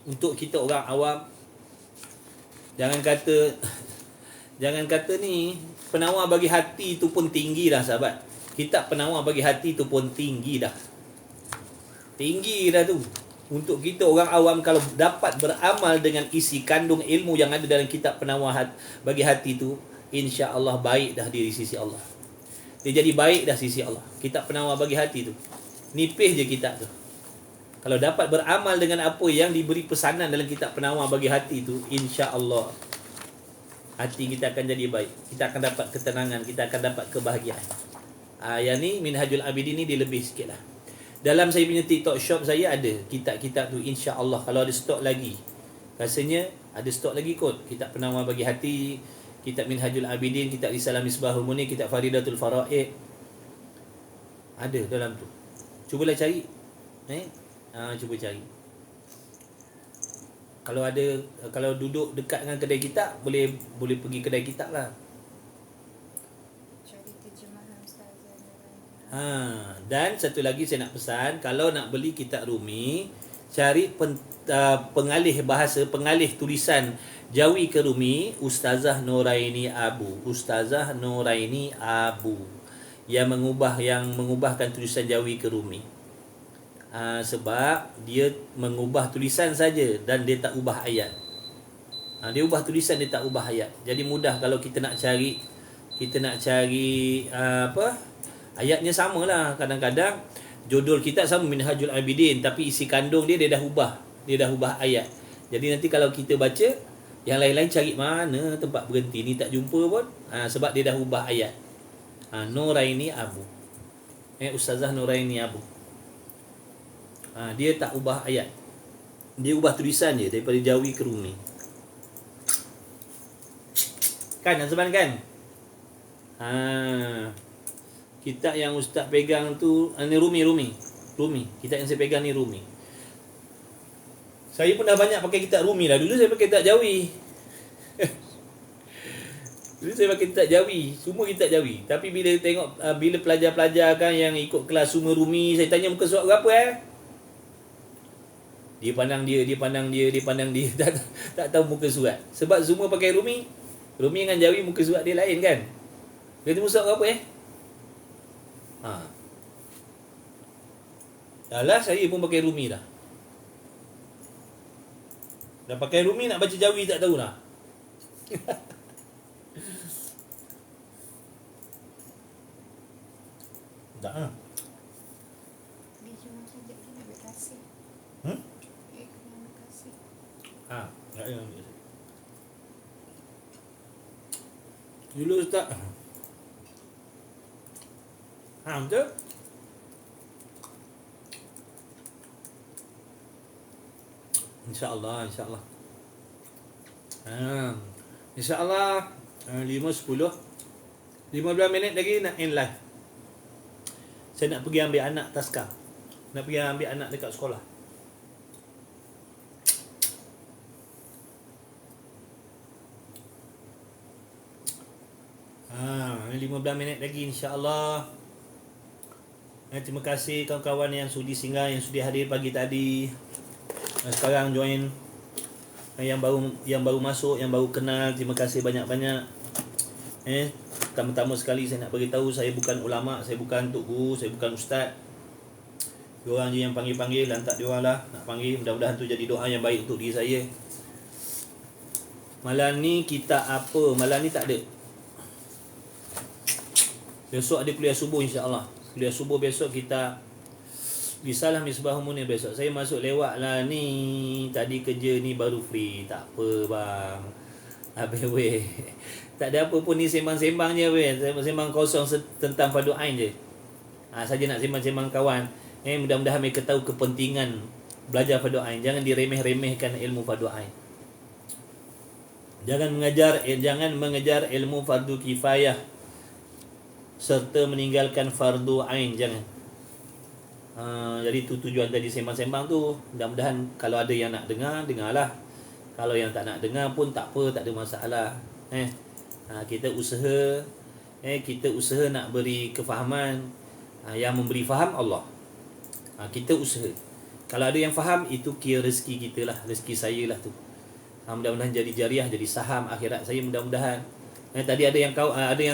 A: Untuk kita orang awam, Jangan kata ni penawar bagi hati tu pun tinggi dah, sahabat. Kitab penawar bagi hati tu pun tinggi dah tu. Untuk kita orang awam, kalau dapat beramal dengan isi kandung ilmu yang ada dalam kitab penawar bagi hati tu, insya-Allah baik dah di sisi Allah. Dia jadi baik dah sisi Allah. Kitab penawar bagi hati tu, nipis je kitab tu. Kalau dapat beramal dengan apa yang diberi pesanan dalam kitab penawar bagi hati itu, insya-Allah hati kita akan jadi baik. Kita akan dapat ketenangan, kita akan dapat kebahagiaan. Yang ni Minhajul Abidin ni dia lebih sikit lah. Dalam saya punya TikTok shop saya ada kitab-kitab tu, insya-Allah kalau ada stok lagi. Rasanya ada stok lagi kot. Kitab Penawar Bagi Hati, kitab Minhajul Abidin, kitab Risalah Misbahul Munir, kitab Faridatul Faraid. Ada dalam tu. Cubalah cari. Cuba cari. Kalau duduk dekat dengan kedai kitab, boleh pergi kedai kitab lah.
B: Cari terjemahan Ustazah Nuraini.
A: Dan satu lagi saya nak pesan, kalau nak beli kitab Rumi, cari pengalih bahasa, pengalih tulisan Jawi ke Rumi, Ustazah Nuraini Abu. Ustazah Nuraini Abu yang mengubahkan tulisan Jawi ke Rumi. Sebab dia mengubah tulisan saja dan dia tak ubah ayat. Dia ubah tulisan, dia tak ubah ayat. Jadi mudah kalau kita nak cari ayatnya samalah. Kadang-kadang judul kitab sama Minhajul Abidin, tapi isi kandung dia dah ubah ayat. Jadi nanti kalau kita baca, yang lain-lain cari mana tempat berhenti ni tak jumpa pun, sebab dia dah ubah ayat. Nuraini Abu. Ustazah Nuraini Abu. Dia tak ubah ayat. Dia ubah tulisan je daripada Jawi ke Rumi. Kan Azman kan? Kitab yang ustaz pegang tu ni Rumi. Kitab yang saya pegang ni Rumi. Saya pun dah banyak pakai kitab Rumi lah. Dulu saya pakai kitab Jawi. Semua kitab Jawi. Tapi bila tengok bila pelajar-pelajar kan yang ikut kelas semua Rumi, saya tanya muka surat berapa Dia pandang dia tak tahu muka surat. Sebab semua pakai Rumi dengan Jawi muka surat dia lain kan. Dia temu surat berapa Dahlah saya pun pakai Rumi dah. Dah pakai Rumi nak baca Jawi tak tahu lah. Tak lah.
B: Dia cuma saja dia nak berkasih. Dia kena berkasih.
A: Tak ada. Dulu Ustaz. Betul? InsyaAllah. InsyaAllah 5:10 15 minit lagi nak end live. Saya nak pergi ambil anak taska. Nak pergi ambil anak dekat sekolah. Ini 15 minit lagi insya-Allah. Terima kasih kawan-kawan yang sudi singgah, yang sudi hadir pagi tadi. Sekarang join, yang baru masuk, yang baru kenal, terima kasih banyak-banyak. Pertama-tama sekali saya nak beritahu, saya bukan ulama, saya bukan tok guru, saya bukan ustaz. Diorang je yang panggil-panggil, lantak diorang lah nak panggil. Mudah-mudahan tu jadi doa yang baik untuk diri saya. Malam ni kita apa? Malam ni tak ada. Besok ada kuliah subuh insya-Allah. Kuliah subuh besok kita Risalah Misbahul Munir besok. Saya masuk lewat lah ni. Tadi kerja ni baru free. Tak apa bang. Habis weh. Tak ada apa pun ni, sembang-sembang je weh. Sembang kosong tentang fardu ain je. Saja nak sembang-sembang kawan. Mudah-mudahan mereka tahu kepentingan belajar fardu ain. Jangan diremeh-remehkan ilmu fardu ain. Jangan mengejar ilmu fardu kifayah serta meninggalkan fardu ain, jangan. Jadi tu tujuan tadi sembang-sembang tu. Mudah-mudahan kalau ada yang nak dengar, dengarlah. Kalau yang tak nak dengar pun tak apa, tak ada masalah. Kita usaha nak beri kefahaman. Yang memberi faham Allah. Kita usaha. Kalau ada yang faham, itu kira rezeki kita lah, rezeki saya lah tu. Mudah-mudahan jadi jariah, jadi saham akhirat saya mudah-mudahan. Tadi ada yang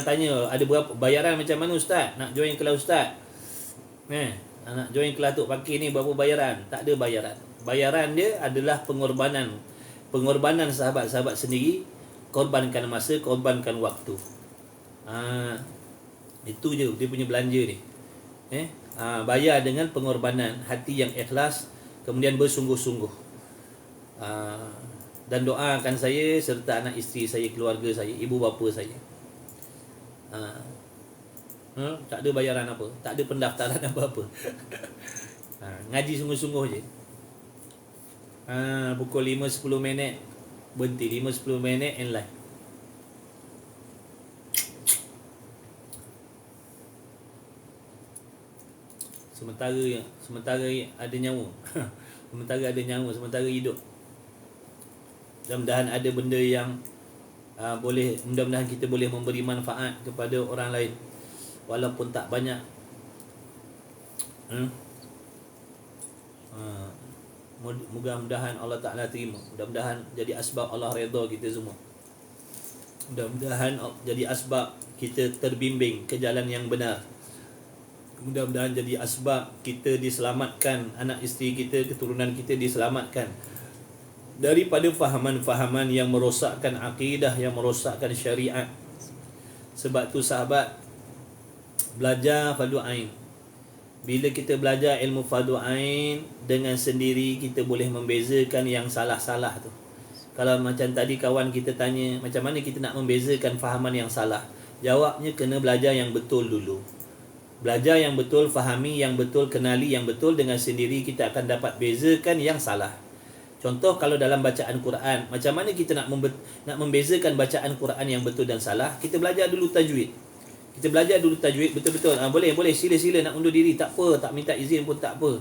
A: tanya, ada berapa bayaran macam mana ustaz? Nak join kelas ustaz? Nak join kelas Tok Pakir ni berapa bayaran? Tak ada bayaran. Bayaran dia adalah pengorbanan. Pengorbanan sahabat-sahabat sendiri, korbankan masa, korbankan waktu. Itu je dia punya belanja ni. Bayar dengan pengorbanan, hati yang ikhlas, kemudian bersungguh-sungguh. Dan doakan saya serta anak isteri saya, keluarga saya, ibu bapa saya. Tak ada bayaran apa, tak ada pendaftaran apa-apa. Ngaji sungguh-sungguh je. Pukul 5-10 minit berhenti, 5-10 minit and live. Sementara ada nyawa. Sementara hidup. Mudah-mudahan ada benda yang mudah-mudahan kita boleh memberi manfaat kepada orang lain walaupun tak banyak. Mudah-mudahan Allah Ta'ala terima. Mudah-mudahan jadi asbab Allah redha kita semua. Mudah-mudahan jadi asbab kita terbimbing ke jalan yang benar. Mudah-mudahan jadi asbab kita diselamatkan, anak isteri kita, keturunan kita diselamatkan daripada fahaman-fahaman yang merosakkan akidah, yang merosakkan syariat. Sebab tu sahabat, belajar fardu ain. Bila kita belajar ilmu fardu ain, dengan sendiri kita boleh membezakan yang salah-salah tu. Kalau macam tadi kawan kita tanya, macam mana kita nak membezakan fahaman yang salah? Jawabnya kena belajar yang betul dulu. Belajar yang betul, fahami yang betul, kenali yang betul, dengan sendiri kita akan dapat bezakan yang salah. Contoh kalau dalam bacaan Quran, macam mana kita nak membezakan bacaan Quran yang betul dan salah? Kita belajar dulu tajwid. Kita belajar dulu tajwid betul-betul. Boleh, sila-sila nak undur diri, tak apa, tak minta izin pun tak apa.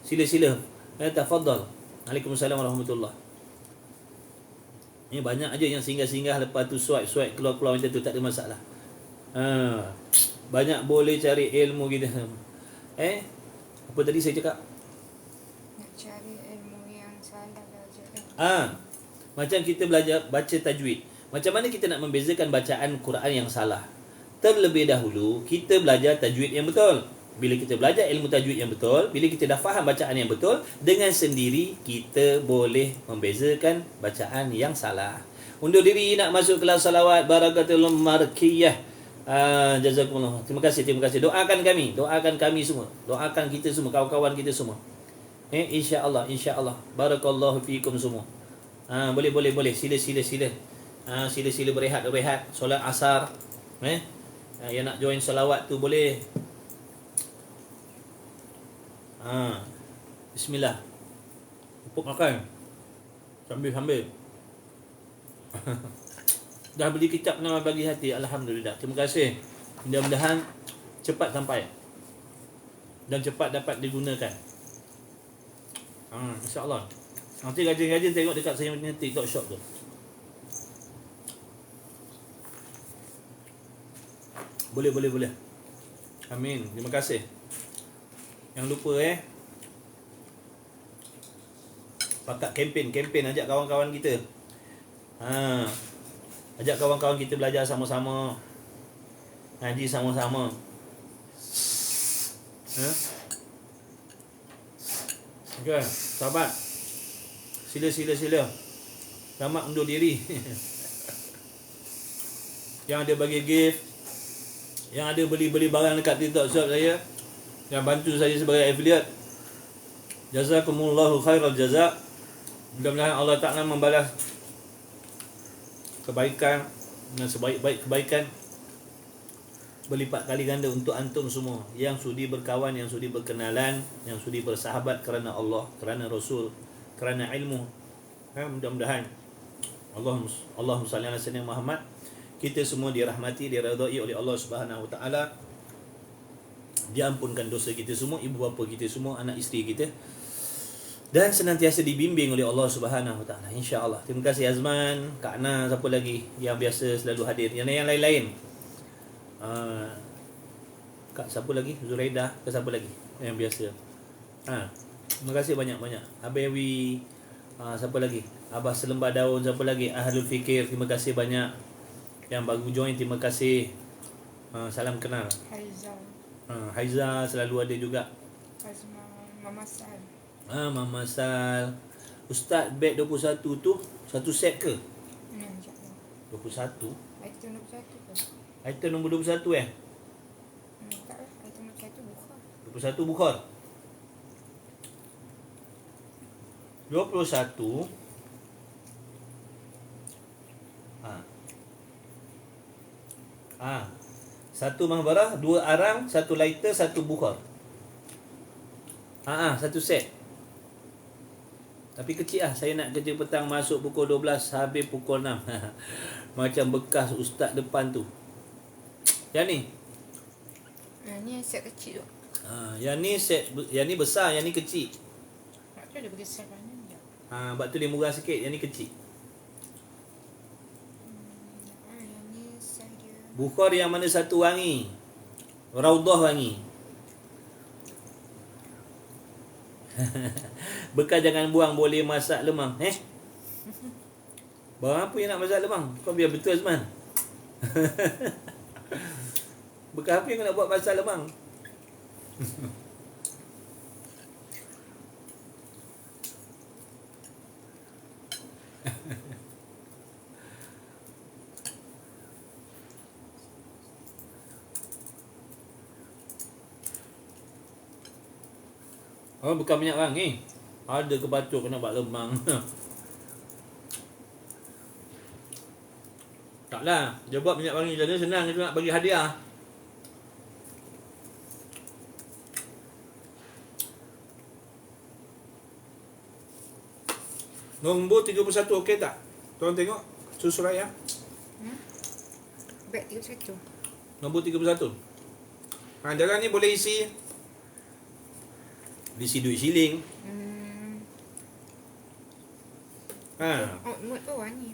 A: Sila-sila. Tafadhal. Waalaikumsalam warahmatullahi. Ini banyak aja yang singgah-singgah, lepas tu swipe keluar-keluar macam tu, tak ada masalah. Banyak boleh cari ilmu kita. Apa tadi saya cakap?
B: Nak cari ilmu yang salah belajar.
A: Macam kita belajar baca tajwid. Macam mana kita nak membezakan bacaan Quran yang salah? Terlebih dahulu kita belajar tajwid yang betul. Bila kita belajar ilmu tajwid yang betul, bila kita dah faham bacaan yang betul, dengan sendiri kita boleh membezakan bacaan yang salah. Undur diri nak masuk kelas salawat barakatul markiyah. Jazakumullah. Terima kasih. Doakan kami semua. Doakan kita semua, kawan-kawan kita semua. Insya-Allah. Barakallahu fiikum semua. Boleh. Sila. Sila berehat. Solat asar. Yang nak join salawat tu boleh. Bismillah. Pupuk makan. Sambil. Dah beli kitab Nama Bagi Hati. Alhamdulillah. Terima kasih. Mudah-mudahan cepat sampai dan cepat dapat digunakan. InsyaAllah. Nanti rajin-rajin tengok dekat saya punya TikTok shop tu. Boleh. Amin. Terima kasih. Yang lupa pakat kempen ajak kawan-kawan kita. Ajak kawan-kawan kita belajar sama-sama, ngaji sama-sama. Okay, sahabat, sila. Selamat undur diri. Yang ada bagi gift, yang ada beli barang dekat TikTok shop saya, yang bantu saya sebagai affiliate, jazakumullahu khairal jazak. Mudah-mudahan Allah Ta'ala membalas kebaikan dan sebaik-baik kebaikan berlipat kali ganda untuk antum semua yang sudi berkawan, yang sudi berkenalan, yang sudi bersahabat kerana Allah, kerana Rasul, kerana ilmu. Mudah-mudahan Allahumma salli ala sayyidina Muhammad, kita semua dirahmati, diridai oleh Allah Subhanahu Wa Taala, diampunkan dosa kita semua, ibu bapa kita semua, anak isteri kita, dan senantiasa dibimbing oleh Allah Subhanahu Wa Taala, insya-Allah. Terima kasih Azman, Kak Ana, siapa lagi yang biasa selalu hadir, yang lain-lain. Kak siapa lagi? Zuraidah ke siapa lagi yang biasa? Terima kasih banyak-banyak. Abewi, siapa lagi? Abah Selembar Daun, siapa lagi? Ahlul Fikir, terima kasih banyak. Yang baru join, terima kasih. Salam kenal. Haiza selalu ada juga.
B: Mama Sal.
A: Mama Sal. Ustaz beg 21 tu satu set ke? 21?
B: Item nombor 1 ke?
A: Item nombor 21
B: Tak lah, item nombor 1 buka.
A: 21 bukhar. 21 1 Satu mahbarah, 2 arang, 1 lighter, 1 bukhar. Satu set. Tapi kecil lah. Saya nak kerja petang masuk pukul 12, habis pukul 6. Macam bekas ustaz depan tu. Yang ni.
B: Ni set kecil tu.
A: Yang ni besar, yang ni kecil.
B: Sebab tu dia bagi set mana je.
A: Sebab tu dia murah sikit, yang ni kecil.
B: Yang ni set dia.
A: Bukhar yang mana satu wangi? Raudah wangi. Bekas jangan buang, boleh masak lemang. Bawang apa yang nak masak lemang? Kau biar betul Azman. Bekas apa yang nak buat masak lemang? Bukan minyak wangi. Ada kebatuk kena buat lemang. Taklah, dia buat minyak wangi jadi senang, dia nak bagi hadiah. Nombor 31 okey tak? Tuan tengok susuran ya.
B: Beg 31.
A: Nombor 31. Dalam ni boleh isi duit siling.
B: Mood tu wangi.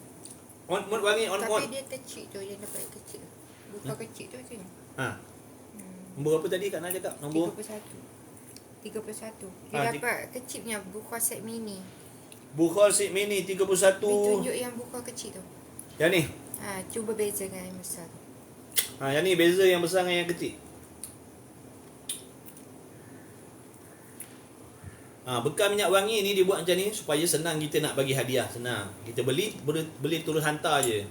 A: On wangi on.
B: Tapi dia kecil tu, yang dapat kecil. Buka kecil tu je.
A: Nombor apa tadi Kak nak cakap? Nombor
B: 31. Dia dapat kecil punya buka set mini.
A: Bukhar set mini 31.
B: Tunjuk yang buka kecil tu.
A: Yang ni.
B: Cuba beza dengan yang besar tu.
A: Yang ni beza yang besar dengan yang kecil. Bekal minyak wangi ni dia buat macam ni supaya senang kita nak bagi hadiah, senang. Kita beli terus hantar je.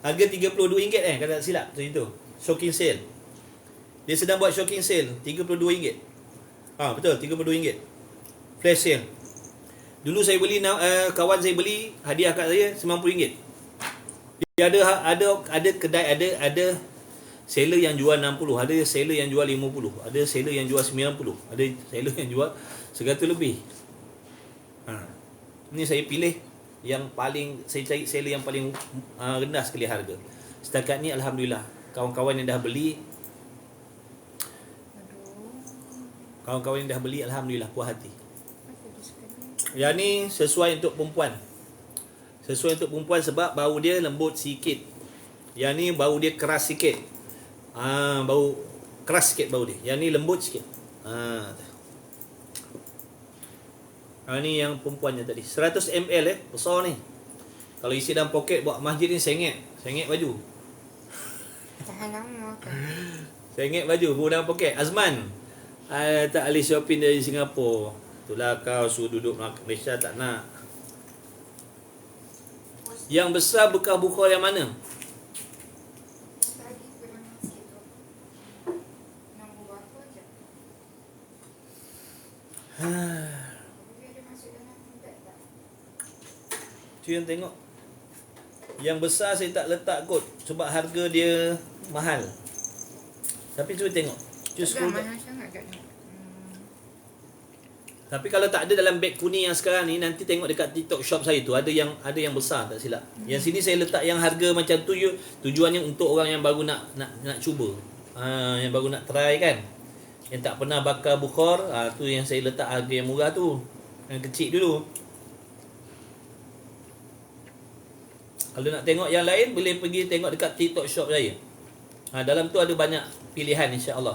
A: Harga RM32 kalau tak silap macam itu. Shocking sale. Dia sedang buat shocking sale RM32. Betul, RM32. Flash sale. Dulu saya beli, kawan saya beli hadiah kat saya RM90. Dia ada kedai, ada seller yang jual 60, ada seller yang jual 50, ada seller yang jual 90, ada seller yang jual 100 lebih. Ni saya pilih yang paling, saya cari seller yang paling rendah sekali harga. Setakat ni alhamdulillah, kawan-kawan yang dah beli, alhamdulillah puas hati. Yang ni sesuai untuk perempuan. Sesuai untuk perempuan sebab bau dia lembut sikit. Yang ni bau dia keras sikit. Bau keras sikit bau dia. Yang ni lembut sikit. Ni yang perempuannya tadi. 100 ml besar ni. Kalau isi dalam poket buat masjid ni sengit baju.
B: Tahan lama kan.
A: Sengit baju buat dalam poket. Azman, tak boleh shopping dari Singapura. Itulah kau suruh duduk Malaysia tak nak. Yang besar bekas bukhar yang mana? Tu yang tengok. Yang besar saya tak letak kot sebab harga dia mahal. Tapi cuba tengok.
B: Mahal sangat kat ni.
A: Tapi kalau tak ada dalam beg kuning yang sekarang ni, nanti tengok dekat TikTok shop saya tu ada yang besar tak silap. Yang sini saya letak yang harga macam tu, tujuannya untuk orang yang baru nak cuba. Yang baru nak try kan. Yang tak pernah bakar bukhar, tu yang saya letak harga yang murah tu. Yang kecil dulu. Kalau nak tengok yang lain, boleh pergi tengok dekat TikTok shop saya. Dalam tu ada banyak pilihan insya-Allah.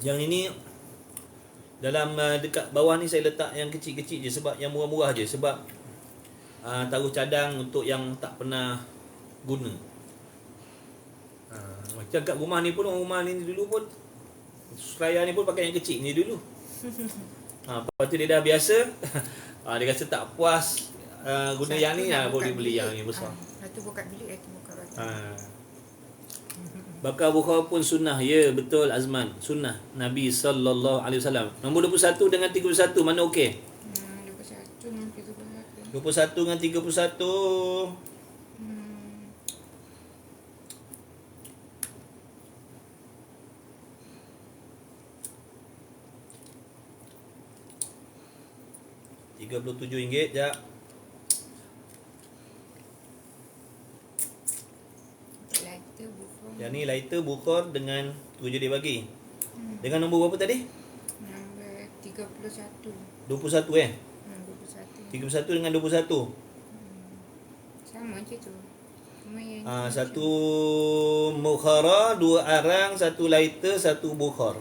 A: Yang ini dalam dekat bawah ni saya letak yang kecil-kecil je sebab yang murah-murah je sebab taruh cadang untuk yang tak pernah guna. Macam kat rumah ni pun, rumah ni dulu pun Seraya ni pun pakai yang kecil ni dulu. Lepas tu dia dah biasa. Dia rasa tak puas guna yang ni, boleh beli yang ni besar.
B: Satu buka bilik, satu buka batu.
A: Bakar bukhar pun sunnah. Ya, betul Azman. Sunnah Nabi SAW. Nombor 21 dengan 31 mana okey?
B: 21 dengan 31.
A: 21 dengan 31. RM37 jap.
B: Lighter buku.
A: Yang ni lighter bukhar dengan 7 dia bagi. Dengan nombor berapa tadi?
B: Nombor 31.
A: 21 eh?
B: 21.
A: 31 dengan 21.
B: Sama je tu. Cuma yang
A: Satu bukhara, 2 arang, 1 lighter, 1 bukhar.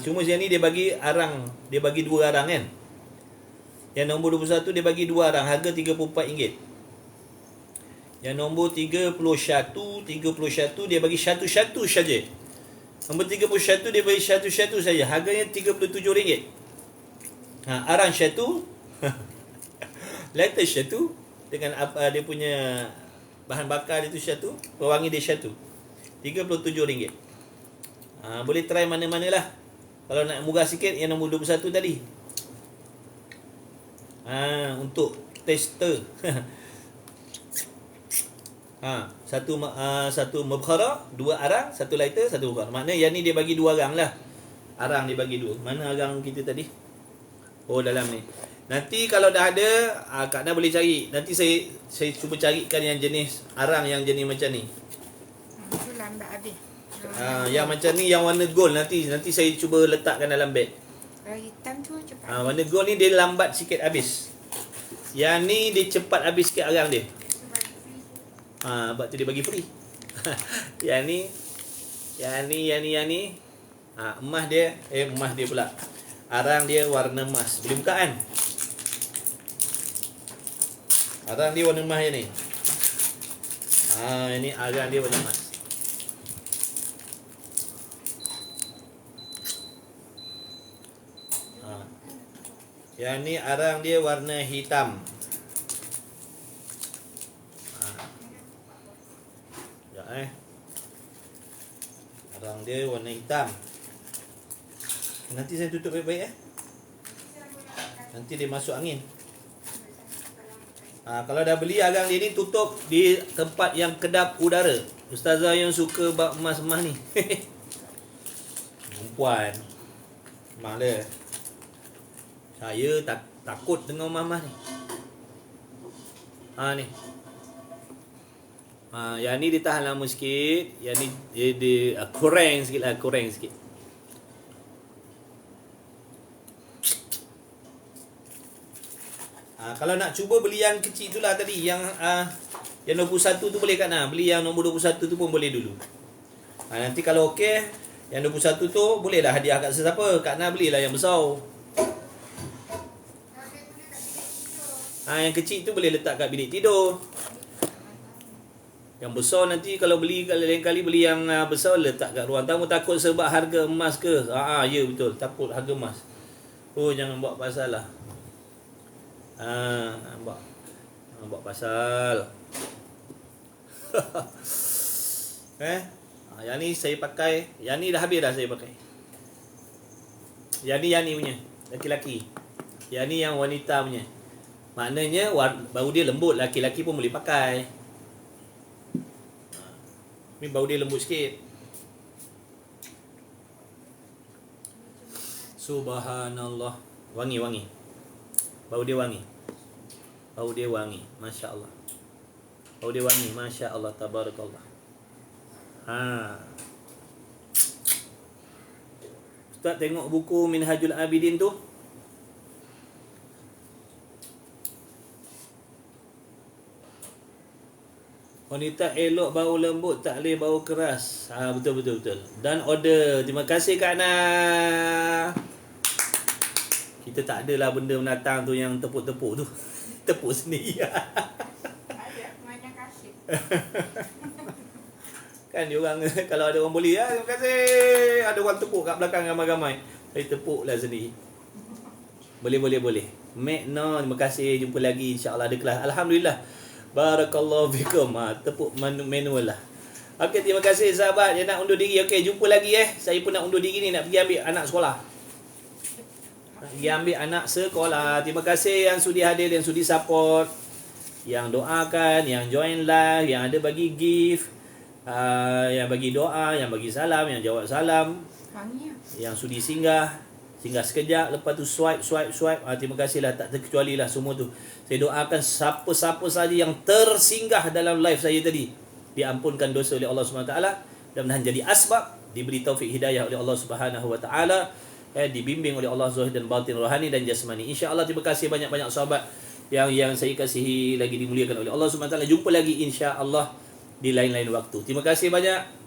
A: Cuma yang ni dia bagi arang, dia bagi 2 arang kan. Yang nombor 21 dia bagi 2 arang, harga RM34. Yang nombor 31 dia bagi satu-satu saja. Nombor 31 dia bagi satu-satu saja, harganya RM37. Arang satu, lighter satu dengan apa dia punya bahan bakar dia tu satu, pewangi dia satu. RM37. Boleh try mana-manalah. Kalau nak murah sikit yang nombor 21 tadi. Untuk tester. Satu mubkhara, 2 arang, 1 lighter, 1 bukhar. Maknanya yang ni dia bagi 2 arang lah. Arang dia bagi 2. Mana arang kita tadi? Oh, dalam ni. Nanti kalau dah ada, Kak Nah boleh cari. Nanti saya cuba carikan yang jenis arang yang jenis macam ni.
B: Itu lambat habis.
A: Yang macam ni, yang warna gold, nanti saya cuba letakkan dalam beg.
B: Kalau hitam tu cepat.
A: Warna gold ni dia lambat sikit habis. Yang ni dia cepat habis sikit arang dia. Sebab tu dia bagi free. Yang ni emas dia pula. Arang dia warna emas. Boleh buka kan? Arang dia warna emas ni. Ini arang dia warna emas. Yang ni arang dia warna hitam. Arang dia warna hitam. Nanti saya tutup baik-baik Nanti dia masuk angin. Kalau dah beli arang dia ni, tutup di tempat yang kedap udara. Ustazah yang suka bab emas-emas ni. Perempuan. Malah. Saya takut dengan emas-emas ni. Ni. Yang ni dia tahan lama sikit. Yang ni dia kurang sikit lah. Kalau nak cuba beli yang kecil tu lah tadi, yang 21 tu boleh Kak Nah. Beli yang nombor 21 tu pun boleh dulu. Nanti kalau okey, yang 21 tu boleh dah hadiah kat sesiapa. Kak Nah belilah yang besar. Yang kecil tu boleh letak kat bilik tidur. Yang besar nanti kalau beli lain kali beli yang besar letak kat ruang tamu. Takut sebab harga emas ke? Ya betul, takut harga emas. Jangan buat pasal lah. Buat pasal. Yang ni saya pakai. Yang ni dah habis dah saya pakai. Yang ni punya laki-laki. Yang ni yang wanita punya. Maknanya bau dia lembut. Laki-laki pun boleh pakai. Ni bau dia lembut sikit. Subhanallah. Wangi. Bau dia wangi. Masya Allah. Bau dia wangi. Masya Allah. Tabarakallah. Ustaz tengok buku Minhajul Abidin tu. Wanita elok bau lembut, tak boleh bau keras. Betul. Dan order. Terima kasih Kak Nah. Kita tak adalah benda menatang tu yang tepuk-tepuk tu. Tepuk sendiri.
B: Ada mana kasih.
A: Kan dia orang kalau ada orang boleh, terima kasih. Ada orang tepuk kat belakang ramai-ramai. Saya tepuklah sendiri. Boleh. Mek no, terima kasih. Jumpa lagi insya-Allah ada kelas. Alhamdulillah. Barakallahu fikum. Tepuk manual lah. Okey, terima kasih sahabat yang nak undur diri. Okey, jumpa lagi Saya pun nak undur diri ni, nak pergi ambil anak sekolah. Terima kasih yang sudi hadir, yang sudi support, yang doakan, yang join live, yang ada bagi gift, yang bagi doa, yang bagi salam, yang jawab salam, yang sudi singgah. Singgah sekejap, lepas tu swipe. Terima kasihlah, tak terkecualilah semua tu. Saya doakan siapa-siapa saja yang tersinggah dalam live saya tadi, diampunkan dosa oleh Allah SWT. Mudah-mudahan jadi asbab diberi taufik hidayah oleh Allah Subhanahu Wa Taala, dibimbing oleh Allah zahir dan batin, rohani dan jasmani. Insya-Allah. Terima kasih banyak-banyak sahabat yang saya kasihi, lagi dimuliakan oleh Allah SWT. Jumpa lagi insya-Allah di lain-lain waktu. Terima kasih banyak.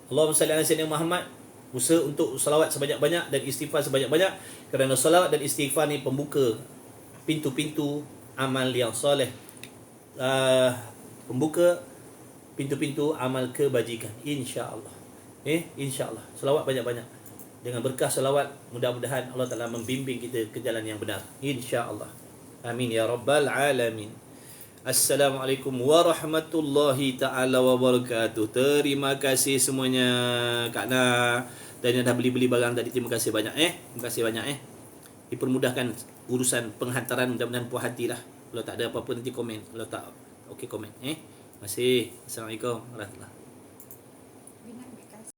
A: Allahumma salli ala sayyidina Muhammad. Usaha untuk salawat sebanyak-banyak dan istighfar sebanyak-banyak, kerana salawat dan istighfar ni pembuka pintu-pintu amal yang soleh, pembuka pintu-pintu amal kebajikan, insya-Allah. Insya-Allah. Salawat banyak-banyak. Dengan berkah salawat, mudah-mudahan Allah Taala membimbing kita ke jalan yang benar, insya-Allah. Amin ya rabbal alamin. Assalamualaikum warahmatullahi taala wabarakatuh. Terima kasih semuanya Kak Na, dan yang dah beli-beli barang tadi, terima kasih banyak. Terima kasih banyak. Dipermudahkan urusan penghantaran, mudah-mudahan puas hatilah. Kalau tak ada apa-apa nanti komen. Kalau tak okey komen. Terima kasih. Assalamualaikum warahmatullahi wabarakatuh.